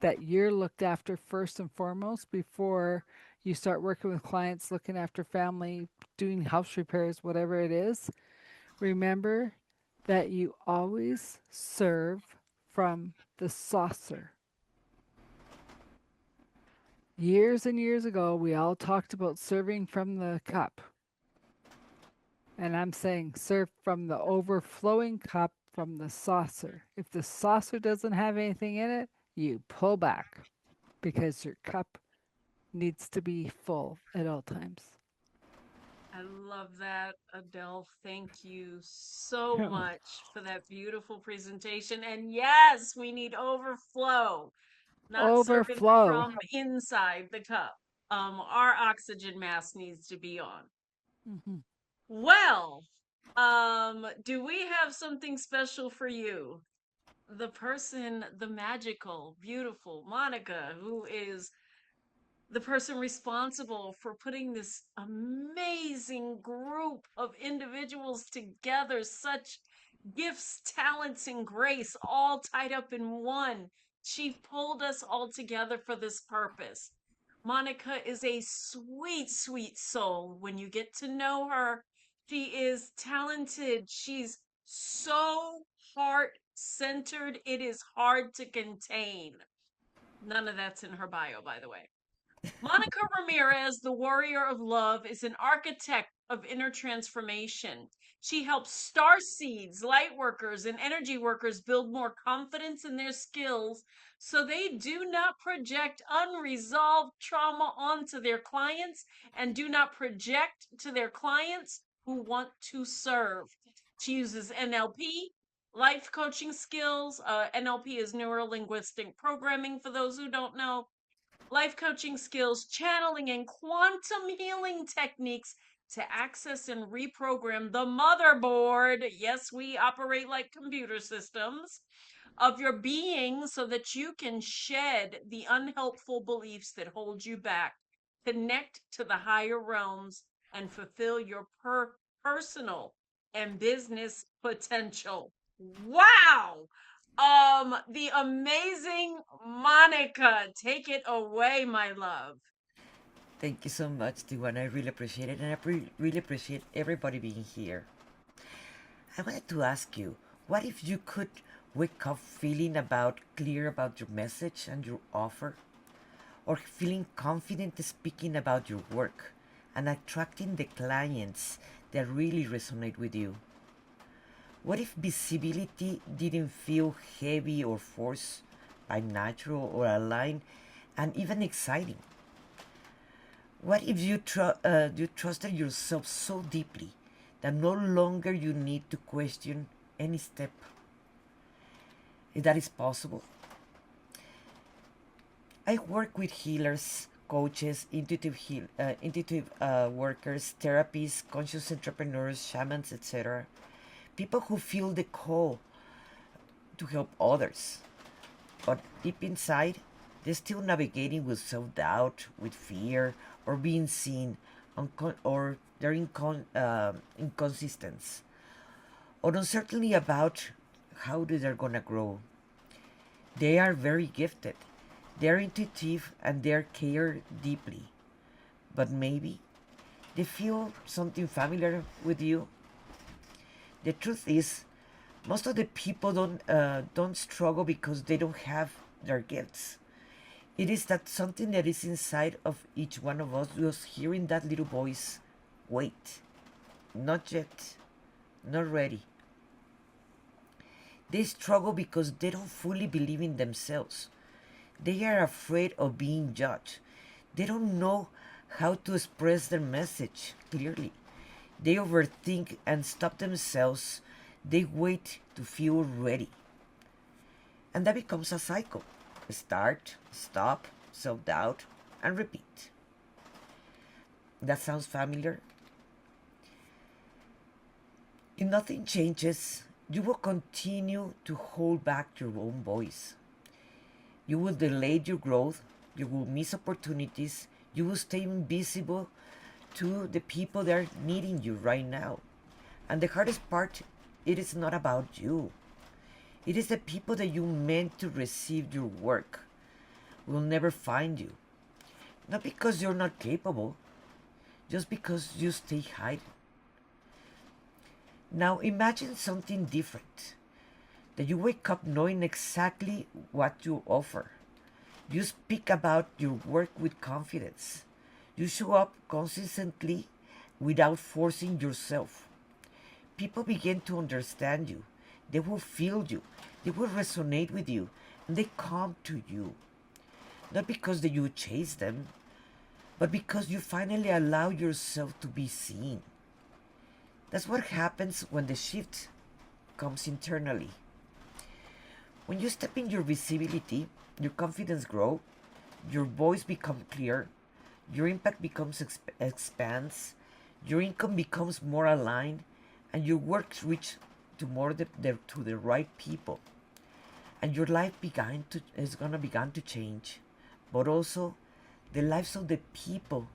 that you're looked after first and foremost before you start working with clients, looking after family, doing house repairs, whatever it is. Remember that you always serve from the saucer. Years and years ago, we all talked about serving from the cup. And I'm saying serve from the overflowing cup from the saucer. If the saucer doesn't have anything in it, you pull back because your cup needs to be full at all times. I love that, Adele. Thank you so much for that beautiful presentation. And yes, we need overflow, not serving Overflow. from inside the cup. Our oxygen mask needs to be on. Mm-hmm. Well, do we have something special for you? The person, the magical, beautiful Monica, who is the person responsible for putting this amazing group of individuals together, such gifts, talents, and grace, all tied up in one. She pulled us all together for this purpose. Monica is a sweet, sweet soul. When you get to know her, she is talented. She's so heart centered, it is hard to contain. None of that's in her bio, by the way. Monica Ramirez, the warrior of love, is an architect of inner transformation. She helps star seeds, light workers, and energy workers build more confidence in their skills so they do not project unresolved trauma onto their clients and do not project to their clients who want to serve. She uses NLP, life coaching skills. NLP is neuro linguistic programming, for those who don't know, life coaching skills, channeling, and quantum healing techniques to access and reprogram the motherboard. Yes, we operate like computer systems of your being so that you can shed the unhelpful beliefs that hold you back, connect to the higher realms, and fulfill your personal and business potential. Wow! The amazing Monica, take it away, my love. Thank you so much, Tywanah. I really appreciate it, and I really appreciate everybody being here. I wanted to ask you, what if you could wake up feeling clear about your message and your offer, or feeling confident speaking about your work and attracting the clients that really resonate with you? What if visibility didn't feel heavy or forced, but natural or aligned and even exciting? What if you trusted yourself so deeply that no longer you need to question any step? If that is possible. I work with healers, coaches, intuitive workers, therapists, conscious entrepreneurs, shamans, etc. People who feel the call to help others, but deep inside, they're still navigating with self-doubt, with fear, or being seen, or they're inconsistent, or uncertainty about how they're gonna grow. They are very gifted, they're intuitive, and they care deeply. But maybe they feel something familiar with you. The truth is, Most of the people don't struggle because they don't have their gifts. It is that something that is inside of each one of us, just hearing that little voice, wait, not yet, not ready. They struggle because they don't fully believe in themselves. They are afraid of being judged. They don't know how to express their message clearly. They overthink and stop themselves. They wait to feel ready. And that becomes a cycle. Start, stop, self-doubt, and repeat. That sounds familiar? If nothing changes, you will continue to hold back your own voice. You will delay your growth, you will miss opportunities, you will stay invisible to the people that are needing you right now. And the hardest part, it is not about you. It is the people that you meant to receive your work will never find you. Not because you're not capable, just because you stay hiding. Now imagine something different. That you wake up knowing exactly what you offer. You speak about your work with confidence. You show up consistently without forcing yourself. People begin to understand you. They will feel you. They will resonate with you. And they come to you. Not because that you chase them, but because you finally allow yourself to be seen. That's what happens when the shift comes internally. When you step in your visibility, your confidence grows, your voice becomes clear, your impact becomes expands, your income becomes more aligned, and your work reach to to the right people. And your life is gonna begin to change, but also the lives of the people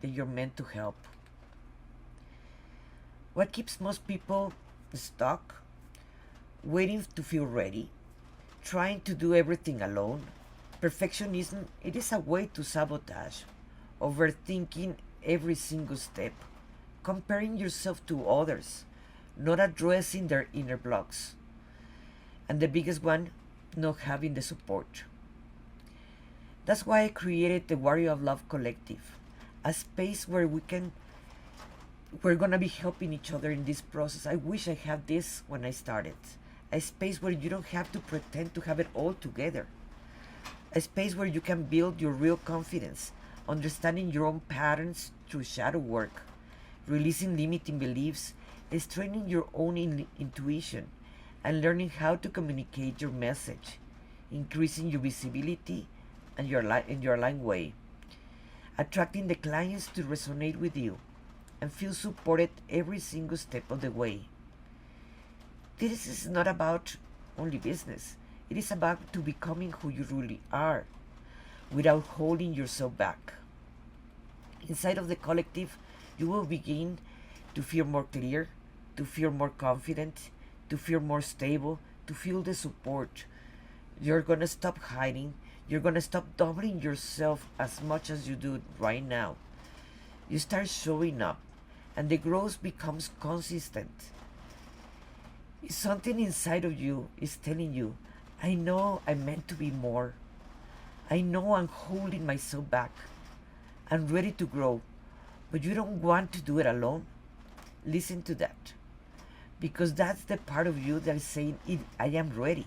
that you're meant to help. What keeps most people stuck? Waiting to feel ready, trying to do everything alone. Perfectionism, it is a way to sabotage, overthinking every single step, comparing yourself to others, not addressing their inner blocks. And the biggest one, not having the support. That's why I created the Warrior of Love Collective, a space where we're gonna be helping each other in this process. I wish I had this when I started. A space where you don't have to pretend to have it all together. A space where you can build your real confidence, understanding your own patterns through shadow work, releasing limiting beliefs, straining your own intuition, and learning how to communicate your message, increasing your visibility and in your aligned way, attracting the clients to resonate with you and feel supported every single step of the way. This is not about only business. It is about to becoming who you really are without holding yourself back. Inside of the collective, you will begin to feel more clear, to feel more confident, to feel more stable, to feel the support. You're going to stop hiding. You're going to stop doubting yourself as much as you do right now. You start showing up, and the growth becomes consistent. Something inside of you is telling you, I know I'm meant to be more. I know I'm holding myself back. I'm ready to grow, but you don't want to do it alone. Listen to that, because that's the part of you that is saying, I am ready.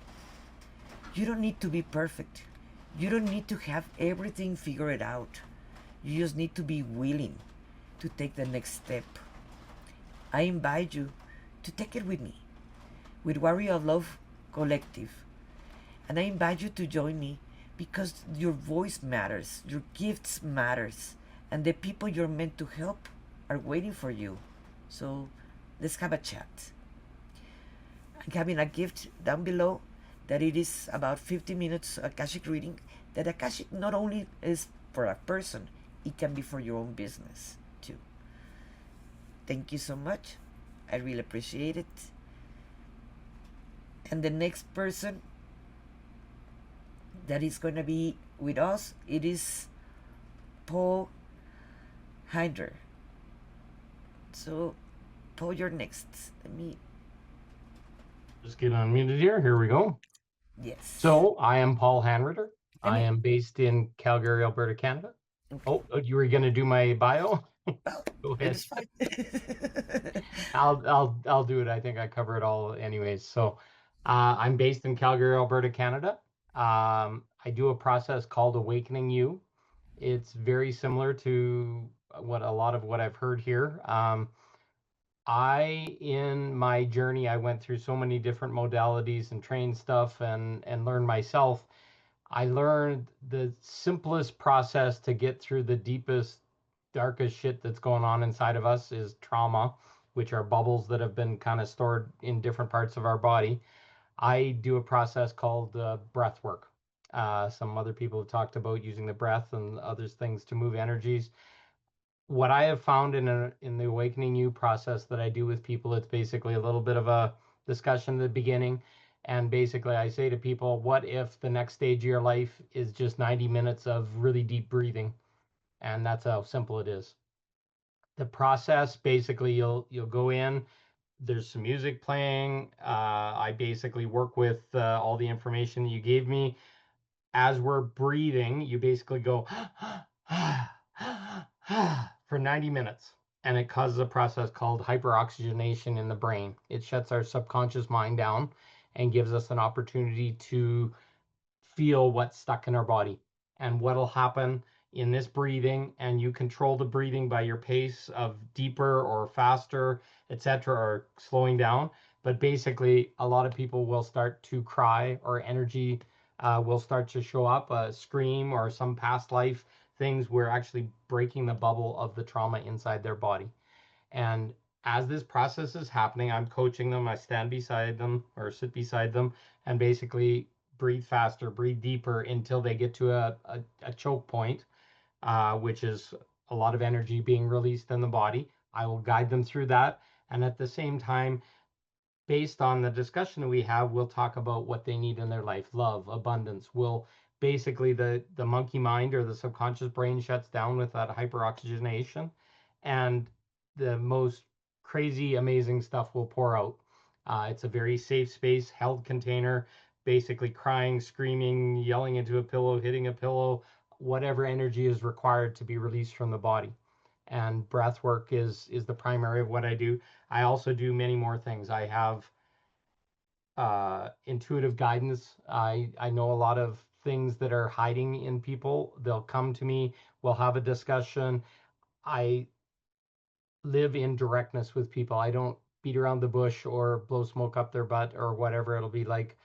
You don't need to be perfect. You don't need to have everything figured out. You just need to be willing to take the next step. I invite you to take it with me, with Warrior of Love Collective. And I invite you to join me because your voice matters, your gifts matters, and the people you're meant to help are waiting for you. So let's have a chat. I'm having a gift down below that it is about 50 minutes Akashic reading. That Akashic not only is for a person, it can be for your own business too. Thank you so much. I really appreciate it. And the next person that is going to be with us, it is Paul Hinder. So, Paul, you're next. Just get unmuted here. Here we go. Yes. So I am Paul Hanritter. And I me. am based in Calgary, Alberta, Canada. Okay. Oh, you were going to do my bio? Well, Go it ahead. is fine. I'll do it. I think I cover it all anyways. So I'm based in Calgary, Alberta, Canada. I do a process called Awakening You. It's very similar to what a lot of what I've heard here. In my journey, I went through so many different modalities and trained stuff and learned myself. I learned the simplest process to get through the deepest, darkest shit that's going on inside of us is trauma, which are bubbles that have been kind of stored in different parts of our body. I do a process called breath work. Some other people have talked about using the breath and other things to move energies. What I have found in the Awakening You process that I do with people, it's basically a little bit of a discussion at the beginning. And basically, I say to people, what if the next stage of your life is just 90 minutes of really deep breathing? And that's how simple it is. The process, basically, you'll go in. There's some music playing. I basically work with all the information that you gave me. As we're breathing, you basically go for 90 minutes. And it causes a process called hyperoxygenation in the brain. It shuts our subconscious mind down and gives us an opportunity to feel what's stuck in our body and what'll happen in this breathing. And you control the breathing by your pace of deeper or faster, etc., or slowing down. But basically, a lot of people will start to cry, or energy will start to show up, a scream, or some past life things. We're actually breaking the bubble of the trauma inside their body. And as this process is happening, I'm coaching them. I stand beside them or sit beside them and basically breathe faster, breathe deeper until they get to a choke point, which is a lot of energy being released in the body. I will guide them through that. And at the same time, based on the discussion that we have, we'll talk about what they need in their life: love, abundance. Will basically the monkey mind or the subconscious brain shuts down with that hyperoxygenation, and the most crazy, amazing stuff will pour out. It's a very safe space, held container. Basically, crying, screaming, yelling into a pillow, hitting a pillow, whatever energy is required to be released from the body. And breath work is the primary of what I do. I also do many more things. I have intuitive guidance. I know a lot of things that are hiding in people. They'll come to me, we'll have a discussion. I live in directness with people. I don't beat around the bush or blow smoke up their butt or whatever. It'll be like,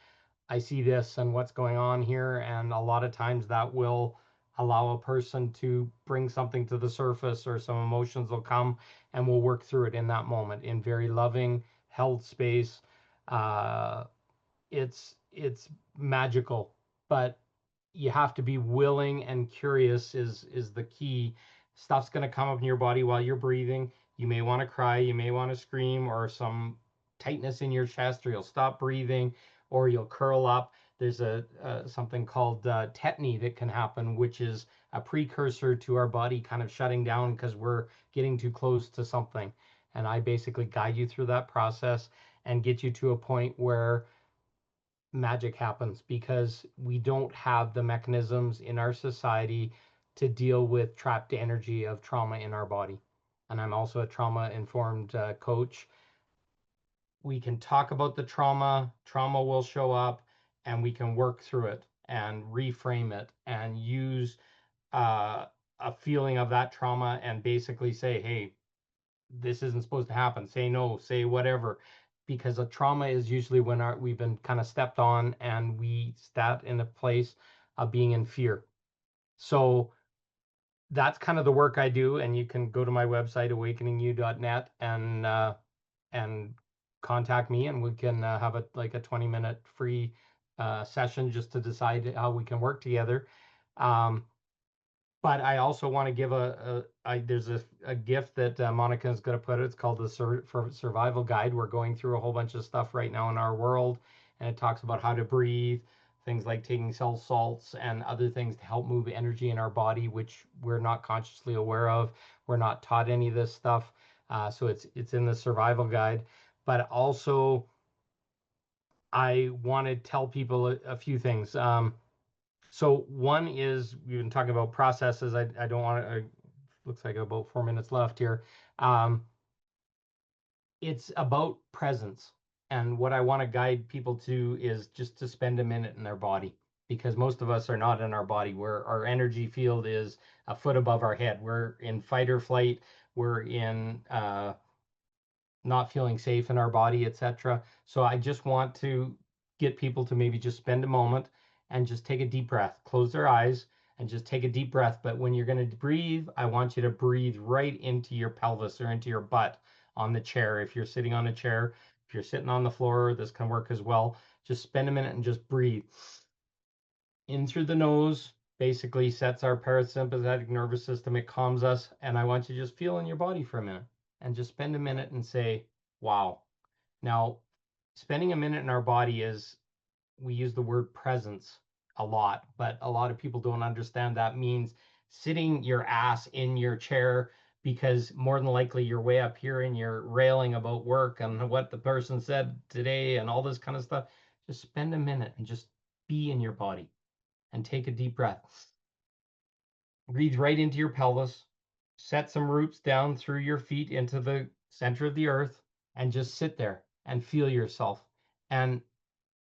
I see this and what's going on here. And a lot of times that will allow a person to bring something to the surface, or some emotions will come, and we'll work through it in that moment in very loving, held space. Uh, it's magical, but you have to be willing and curious is the key. Stuff's going to come up in your body while you're breathing. You may want to cry, you may want to scream, or some tightness in your chest, or you'll stop breathing, or you'll curl up. There's something called tetany that can happen, which is a precursor to our body kind of shutting down because we're getting too close to something. And I basically guide you through that process and get you to a point where magic happens, because we don't have the mechanisms in our society to deal with trapped energy of trauma in our body. And I'm also a trauma informed coach. We can talk about the trauma will show up, and we can work through it and reframe it and use a feeling of that trauma and basically say, hey, this isn't supposed to happen. Say no, say whatever. Because a trauma is usually when we've been kind of stepped on and we sat in a place of being in fear. So that's kind of the work I do. And you can go to my website, awakeningyou.net, and contact me, and we can have a 20-minute free session just to decide how we can work together. But I also want to give there's a gift that Monica is going to put. It's called the Survival Guide. We're going through a whole bunch of stuff right now in our world, and it talks about how to breathe, things like taking cell salts and other things to help move energy in our body, which we're not consciously aware of. We're not taught any of this stuff. So it's in the Survival Guide. But also, I want to tell people a few things. So one is, we've been talking about processes. I don't want to, looks like about 4 minutes left here. It's about presence. And what I want to guide people to is just to spend a minute in their body, because most of us are not in our body. Where our energy field is a foot above our head. We're in fight or flight. We're in not feeling safe in our body, etc. So I just want to get people to maybe just spend a moment and just take a deep breath, close their eyes and just take a deep breath. But when you're going to breathe, I want you to breathe right into your pelvis or into your butt on the chair. If you're sitting on a chair, if you're sitting on the floor, this can work as well. Just spend a minute and just breathe in through the nose. Basically sets our parasympathetic nervous system. It calms us. And I want you to just feel in your body for a minute and just spend a minute and say, wow. Now, spending a minute in our body is, we use the word presence a lot, but a lot of people don't understand that means sitting your ass in your chair, because more than likely you're way up here and you're railing about work and what the person said today and all this kind of stuff. Just spend a minute and just be in your body and take a deep breath. Breathe right into your pelvis. Set some roots down through your feet into the center of the earth and just sit there and feel yourself. And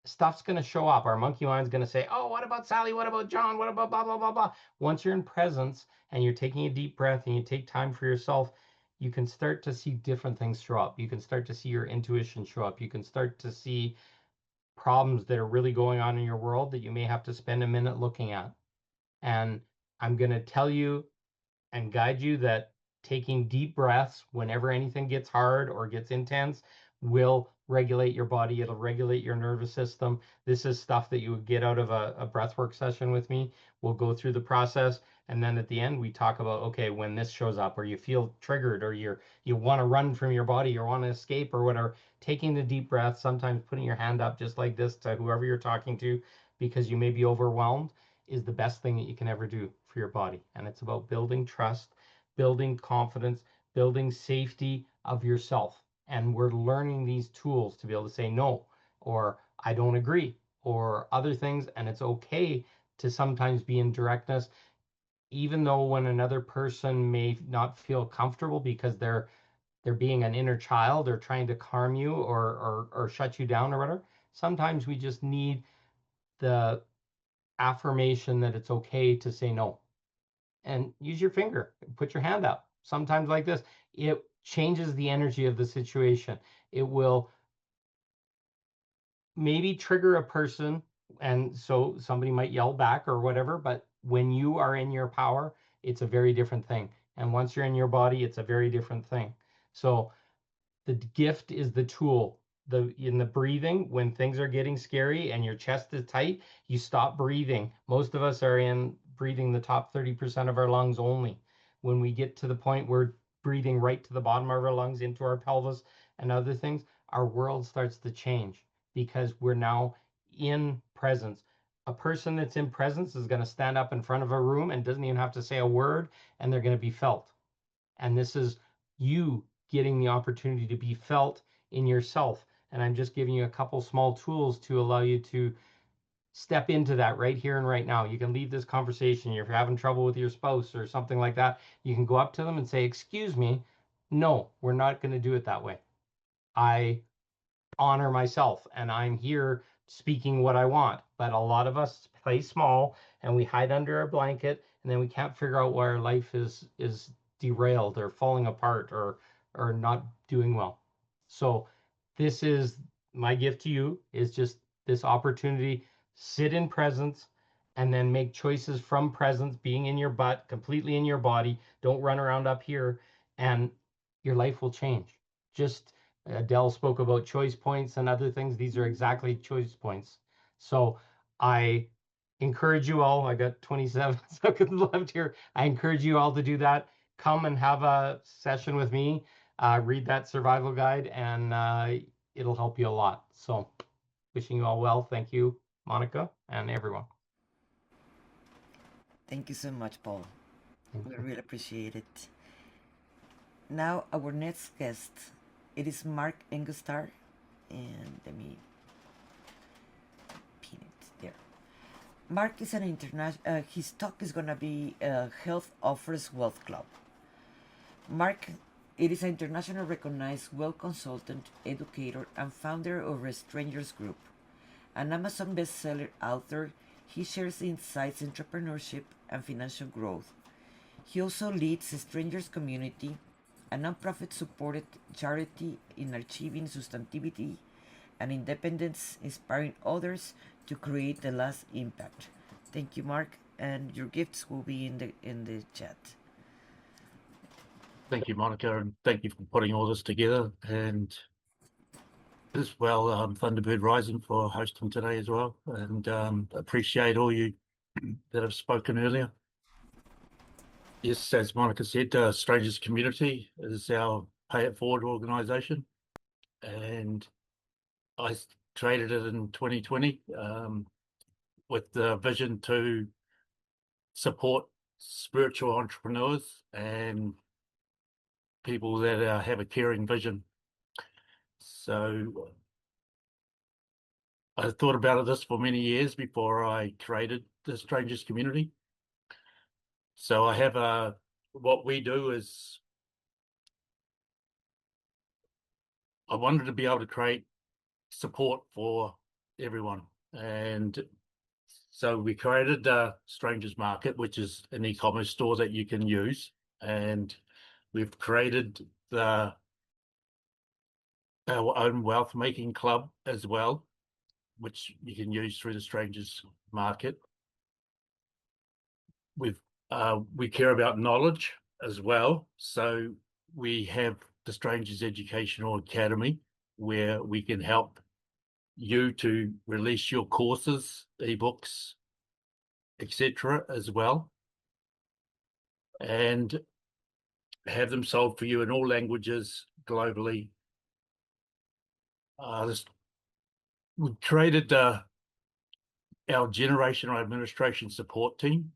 stuff's going to show up. Our monkey mind's going to say, oh, what about Sally? What about John? What about blah, blah, blah, blah. Once you're in presence and you're taking a deep breath and you take time for yourself, you can start to see different things show up. You can start to see your intuition show up. You can start to see problems that are really going on in your world that you may have to spend a minute looking at. And I'm going to tell you and guide you that taking deep breaths whenever anything gets hard or gets intense will regulate your body. It'll regulate your nervous system. This is stuff that you would get out of a breathwork session with me. We'll go through the process. And then at the end, we talk about, okay, when this shows up or you feel triggered or you want to run from your body or want to escape or whatever, taking the deep breath, sometimes putting your hand up just like this to whoever you're talking to, because you may be overwhelmed, is the best thing that you can ever do for your body. And it's about building trust, building confidence, building safety of yourself. And we're learning these tools to be able to say no, or I don't agree, or other things. And it's okay to sometimes be in directness, even though when another person may not feel comfortable because they're being an inner child or trying to harm you or shut you down or whatever. Sometimes we just need the affirmation that it's okay to say no. And use your finger, put your hand up. Sometimes like this, it changes the energy of the situation. It will maybe trigger a person, and so somebody might yell back or whatever, but when you are in your power, it's a very different thing. And once you're in your body, it's a very different thing. So the gift is the tool. In the breathing, when things are getting scary and your chest is tight, you stop breathing. Most of us are in breathing the top 30% of our lungs only. When we get to the point where breathing right to the bottom of our lungs into our pelvis and other things, our world starts to change because we're now in presence. A person that's in presence is going to stand up in front of a room and doesn't even have to say a word, and they're going to be felt. And this is you getting the opportunity to be felt in yourself. And I'm just giving you a couple small tools to allow you to step into that right here and right now. You can leave this conversation. If you're having trouble with your spouse or something like that, you can go up to them and say, excuse me, no, we're not going to do it that way. I honor myself and I'm here speaking what I want. But a lot of us play small and we hide under a blanket, and then we can't figure out why our life is derailed or falling apart or not doing well. So this is my gift to you, is just this opportunity. Sit in presence and then make choices from presence, being in your butt, completely in your body. Don't run around up here, and your life will change. Just Adele spoke about choice points and other things. These are exactly choice points. So I encourage you all, I got 27 seconds left here. I encourage you all to do that. Come and have a session with me. Read that survival guide, and it'll help you a lot. So wishing you all well. Thank you, Monica, and everyone. Thank you so much, Paul. We really appreciate it. Now, our next guest, it is Mark Engelstar. And let me Mark is an international. His talk is gonna be Health Offers Wealth Club. Mark, it is an international recognized wealth consultant, educator, and founder of a Strangers Group. An Amazon bestseller author, he shares insights, entrepreneurship, and financial growth. He also leads a Strangers Community, a nonprofit supported charity in achieving sustainability and independence, inspiring others to create the last impact. Thank you, Mark, and your gifts will be in the chat. Thank you, Monica, and thank you for putting all this together, and as well, Thunderbird Rising for hosting today as well, and appreciate all you that have spoken earlier. Yes, as Monica said, Strangers Community is our pay it forward organisation, and I created it in 2020 with the vision to support spiritual entrepreneurs and people that have a caring vision. So I thought about this for many years before I created the Strangers Community. So I have what we do is I wanted to be able to create support for everyone. And so we created the Strangers Market, which is an e-commerce store that you can use. And we've created our own wealth making club as well, which you can use through the Strangers Market. We care about knowledge as well. So we have the Strangers Educational Academy, where we can help you to release your courses, ebooks, etc. as well, and have them sold for you in all languages globally. We created our generational administration support team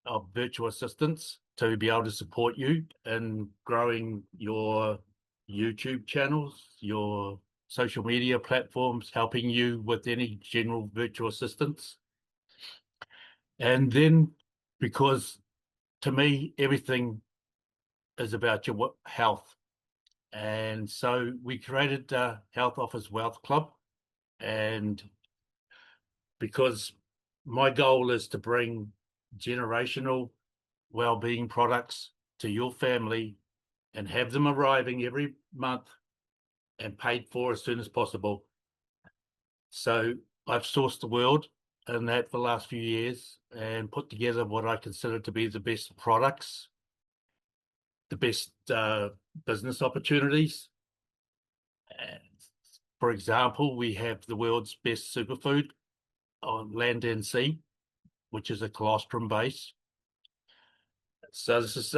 of virtual assistants to be able to support you in growing your YouTube channels, your social media platforms, helping you with any general virtual assistance. And then, because to me, everything is about your health. And so we created the Health Offers Wealth Club. And because my goal is to bring generational well-being products to your family and have them arriving every month and paid for as soon as possible. So I've sourced the world in that for the last few years and put together what I consider to be the best products, the best business opportunities. And for example, we have the world's best superfood on land and sea, which is a colostrum base. So this is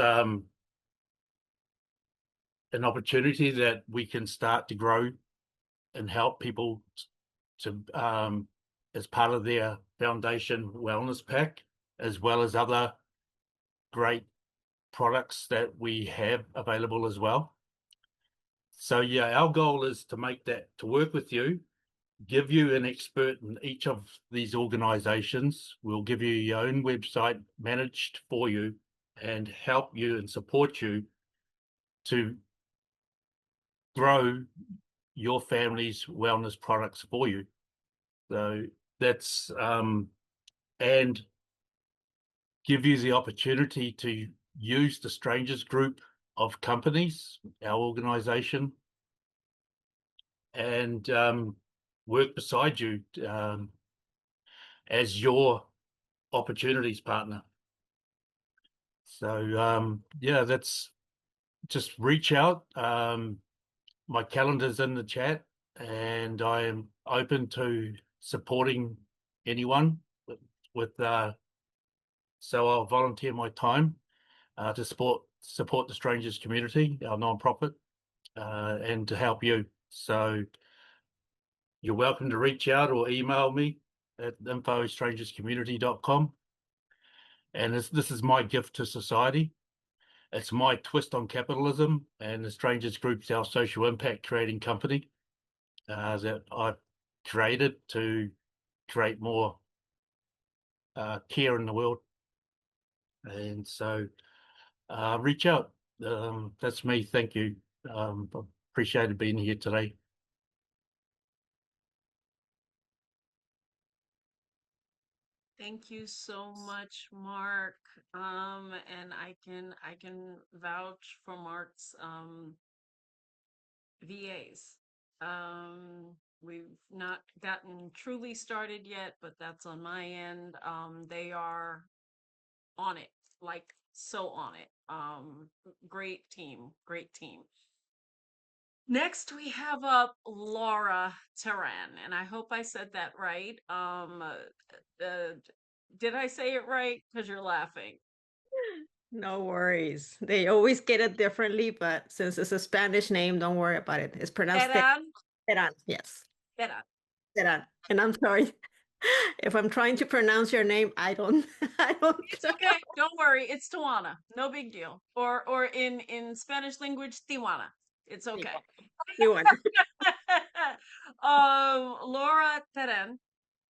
an opportunity that we can start to grow and help people to as part of their foundation wellness pack, as well as other great products that we have available as well. So yeah, our goal is to make that, to work with you, give you an expert in each of these organizations. We'll give you your own website managed for you and help you and support you to grow your family's wellness products for you. So that's and give you the opportunity to use the Strangers Group of companies, our organization, and work beside you as your opportunities partner. So yeah, that's just reach out. My calendar's in the chat, and I am open to supporting anyone with so I'll volunteer my time to support the Strangers Community, our non-profit, and to help you. So you're welcome to reach out or email me at info@strangerscommunity.com. And this is my gift to society. It's my twist on capitalism, and the Strangers Group's our social impact creating company that I've created to create more care in the world. And so reach out. That's me. Thank you. Appreciated being here today. Thank you so much, Mark. And I can vouch for Mark's VAs. We've not gotten truly started yet, but that's on my end. They are on it, like so on it. Great team, great team. Next, we have up Laura Teran, and I hope I said that right. Did I say it right? Because you're laughing. No worries. They always get it differently, but since it's a Spanish name, don't worry about it. It's pronounced Teran? Teran. Yes. Teran. Teran. And I'm sorry if I'm trying to pronounce your name. I don't. It's okay. Don't worry. It's Tywanah. No big deal. Or in Spanish language, Tywanah. It's okay. Tywanah. Laura Teran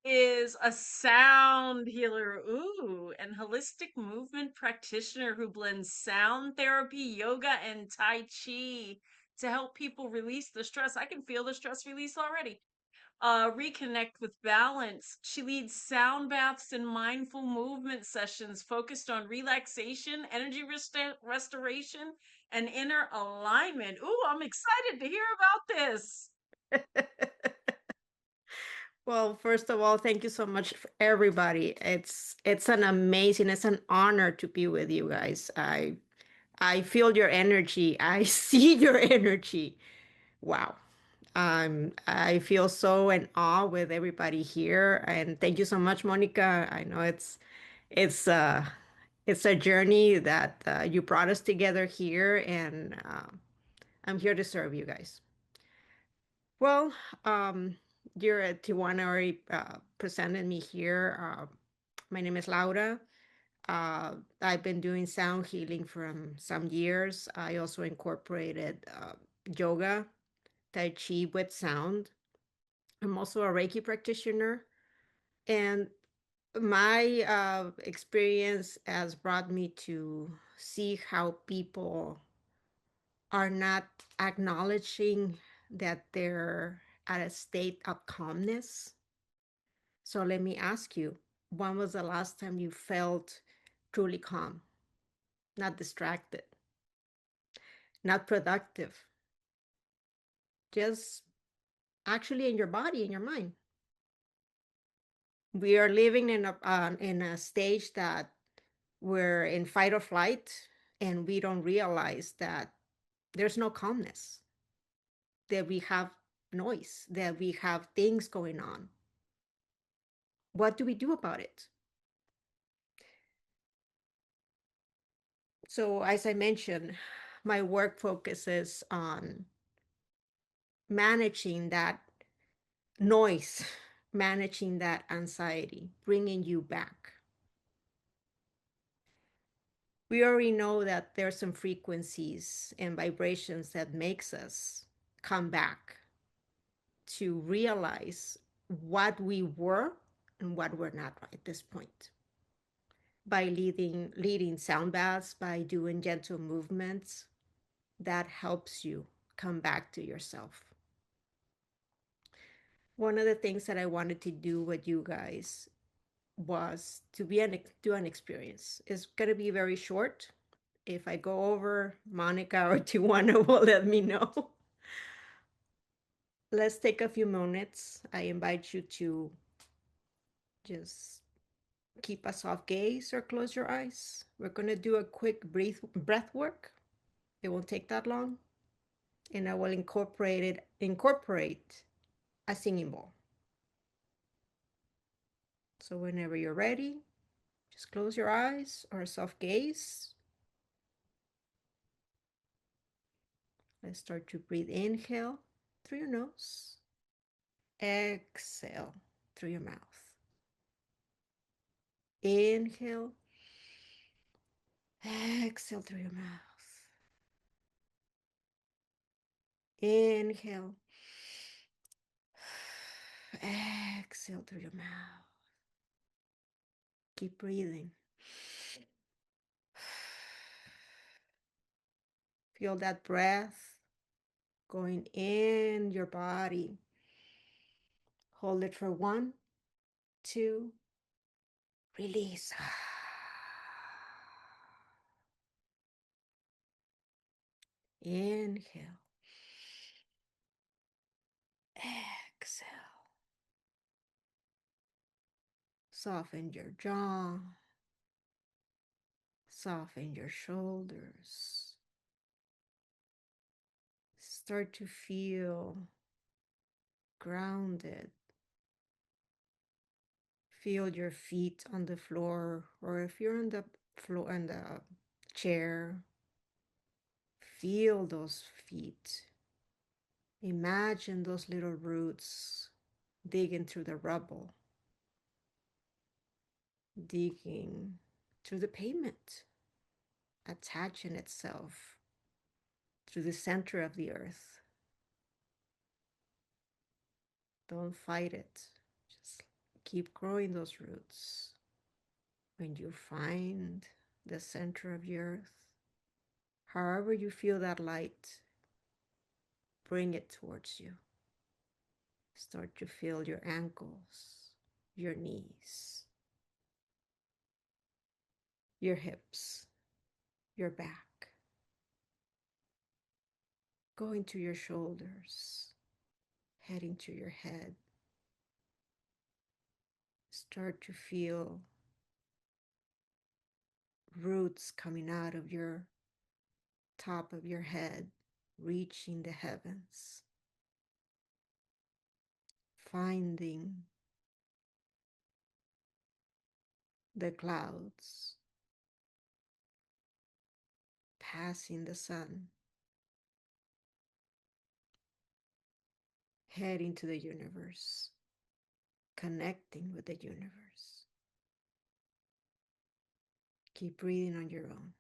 is a sound healer, and holistic movement practitioner who blends sound therapy, yoga, and Tai Chi to help people release the stress. I can feel the stress release already. Reconnect with balance. She leads sound baths and mindful movement sessions focused on relaxation, energy restoration, and inner alignment. Ooh, I'm excited to hear about this. Well, first of all, thank you so much for everybody. It's an honor to be with you guys. I feel your energy. I see your energy. Wow. I feel so in awe with everybody here, and thank you so much, Monica. I know it's a journey that you brought us together here, and I'm here to serve you guys. Well, you're at Tywanah already presented me here. My name is Laura. I've been doing sound healing for some years. I also incorporated yoga, Tai Chi with sound. I'm also a Reiki practitioner. And my experience has brought me to see how people are not acknowledging that they're at a state of calmness. So let me ask you, when was the last time you felt truly calm, not distracted, not productive, just actually in your body, in your mind? We are living in a stage that we're in fight or flight, and we don't realize that there's no calmness, that we have noise, that we have things going on. What do we do about it? So, as I mentioned, my work focuses on managing that noise, managing that anxiety, bringing you back. We already know that there's some frequencies and vibrations that makes us come back to realize what we were and what we're not at this point. By leading sound baths, by doing gentle movements, that helps you come back to yourself. One of the things that I wanted to do with you guys was to do an experience. It's going to be very short. If I go over, Monica or Tywanah will let me know. Let's take a few minutes. I invite you to just keep a soft gaze or close your eyes. We're going to do a quick breath work. It won't take that long. And I will incorporate a singing bowl. So whenever you're ready, just close your eyes or a soft gaze. Let's start to breathe. Inhale through your nose. Exhale through your mouth. Inhale. Exhale through your mouth. Inhale. Exhale through your mouth. Keep breathing. Feel that breath going in your body. Hold it for 1, 2, release. Inhale. Exhale. Soften your jaw. Soften your shoulders. Start to feel grounded. Feel your feet on the floor, or if you're on the floor on the chair, feel those feet. Imagine those little roots digging through the rubble, digging through the pavement, attaching itself to the center of the earth. Don't fight it. Just keep growing those roots. When you find the center of the earth, however you feel that light, bring it towards you. Start to feel your ankles, your knees, your hips, your back. Going to your shoulders, heading to your head. Start to feel roots coming out of your top of your head, reaching the heavens. Finding the clouds, passing the sun, heading to the universe, connecting with the universe. Keep breathing on your own.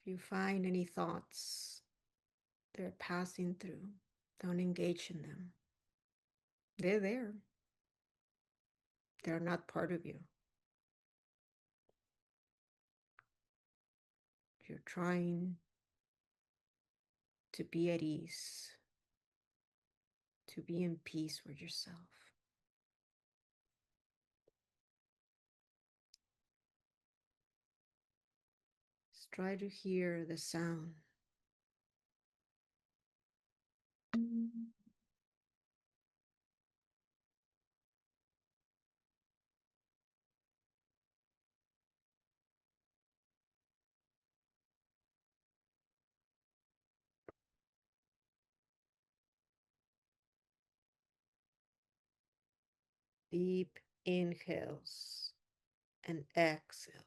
If you find any thoughts that are passing through, don't engage in them. They're there. They're not part of you. You're trying to be at ease, to be in peace with yourself. Just try to hear the sound. Deep inhales and exhales.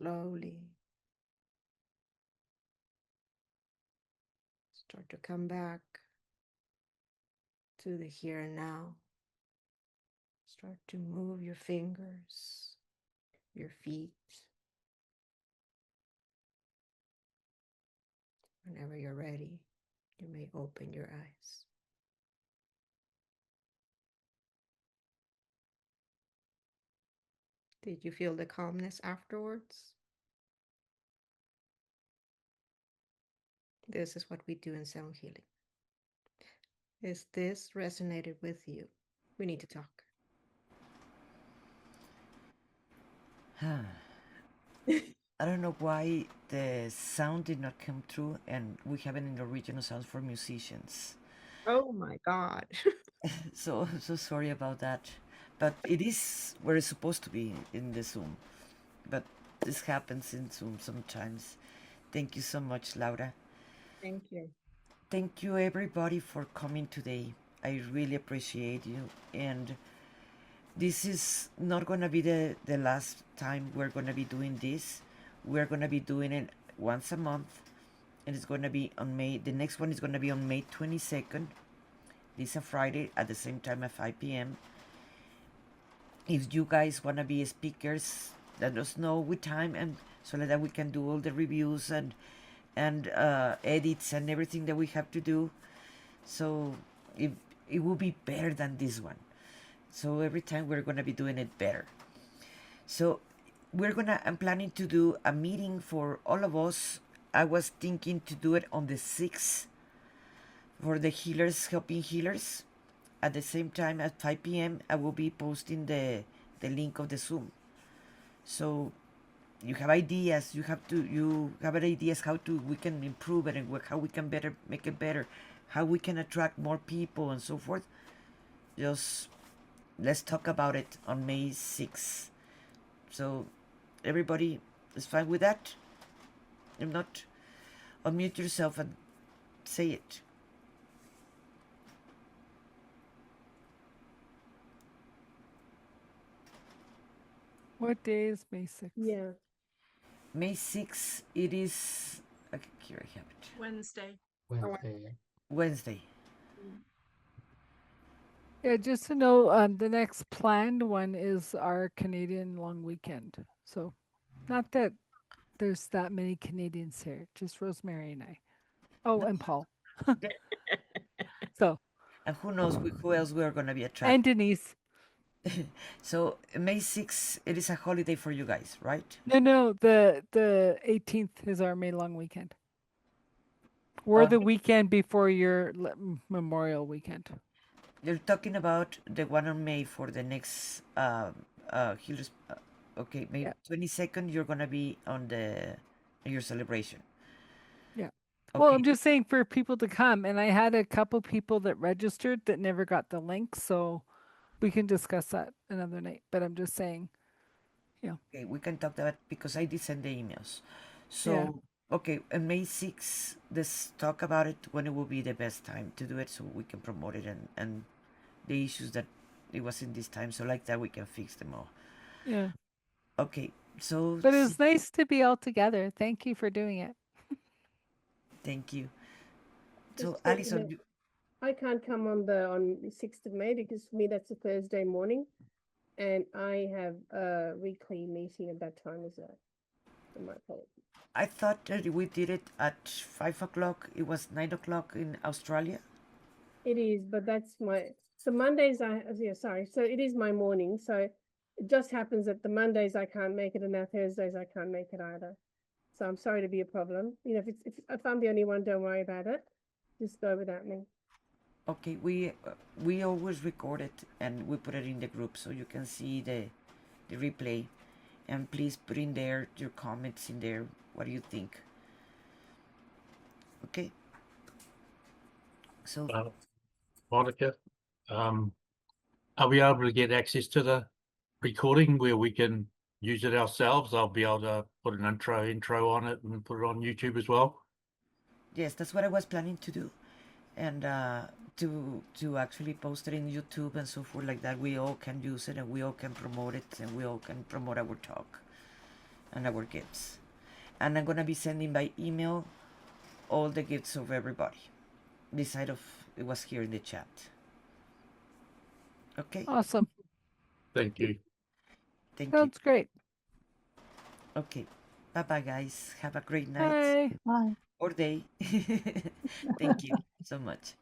Slowly start to come back to the here and now. Start to move your fingers, your feet. Whenever you're ready, you may open your eyes. Did you feel the calmness afterwards? This is what we do in sound healing. Is this resonated with you? We need to talk. I don't know why the sound did not come through, and we have it in the original sounds for musicians. Oh my God. So sorry about that. But it is where it's supposed to be in the Zoom. But this happens in Zoom sometimes. Thank you so much, Laura. Thank you. Thank you everybody for coming today. I really appreciate you. And this is not gonna be the last time we're gonna be doing this. We're gonna be doing it once a month. And it's gonna be on the next one is gonna be on May 22nd. This is a Friday at the same time at 5 p.m. If you guys wanna be speakers, let us know with time, and so that we can do all the reviews and edits and everything that we have to do. So it will be better than this one. So every time we're gonna be doing it better. So I'm planning to do a meeting for all of us. I was thinking to do it on the 6th for the healers, helping healers. At the same time at 5 p.m. I will be posting the link of the Zoom. So you have ideas, you have ideas how we can improve it and how we can better make it better, how we can attract more people and so forth. Just let's talk about it on May 6th. So everybody is fine with that? If not, unmute yourself and say it. What day is May 6th? Yeah. May 6th, it is, okay, here I have it. Wednesday. Wednesday. Yeah, just to know, the next planned one is our Canadian long weekend. So, not that there's that many Canadians here, just Rosemary and I. Oh, and Paul. So, And who knows who else we are going to be attracting. and Denise. So May 6th, it is a holiday for you guys, right? No, the 18th is our May long weekend. We're the weekend before your Memorial weekend. You're talking about the one on May for the next healers. Okay, May 22nd, you're going to be on your celebration. Yeah. Okay. Well, I'm just saying for people to come, and I had a couple people that registered that never got the link, so we can discuss that another night. But I'm just saying, yeah. Okay, we can talk about because I did send the emails. So, okay, on May 6th, let's talk about it when it will be the best time to do it so we can promote it and the issues that it was in this time. So like that, we can fix them all. Yeah. Okay, so. But it's nice to be all together. Thank you for doing it. Thank you. Just So, to, Alyson, I can't come on the 6th of May because for me that's a Thursday morning, and I have a weekly meeting at that time as well. So my apologies. I thought that we did it at 5 o'clock. It was 9 o'clock in Australia. It is, but that's so Mondays so it is my morning. So it just happens that the Mondays I can't make it and now Thursdays I can't make it either. So I'm sorry to be a problem. You know, if I'm the only one, don't worry about it. Just go without me. Okay, we always record it and we put it in the group so you can see the replay. And please put in there your comments in there. What do you think? Okay. So, Monica, are we able to get access to the recording where we can use it ourselves? I'll be able to put an intro on it and put it on YouTube as well. Yes, that's what I was planning to do, and to actually post it in YouTube and so forth like that. We all can use it and we all can promote it and we all can promote our talk and our gifts. And I'm gonna be sending by email all the gifts of everybody. Beside of it was here in the chat. Okay. Awesome. Thank you. Thank Sounds great. Okay. Bye bye, guys. Have a great night. Bye. Bye. Or day. Thank you so much.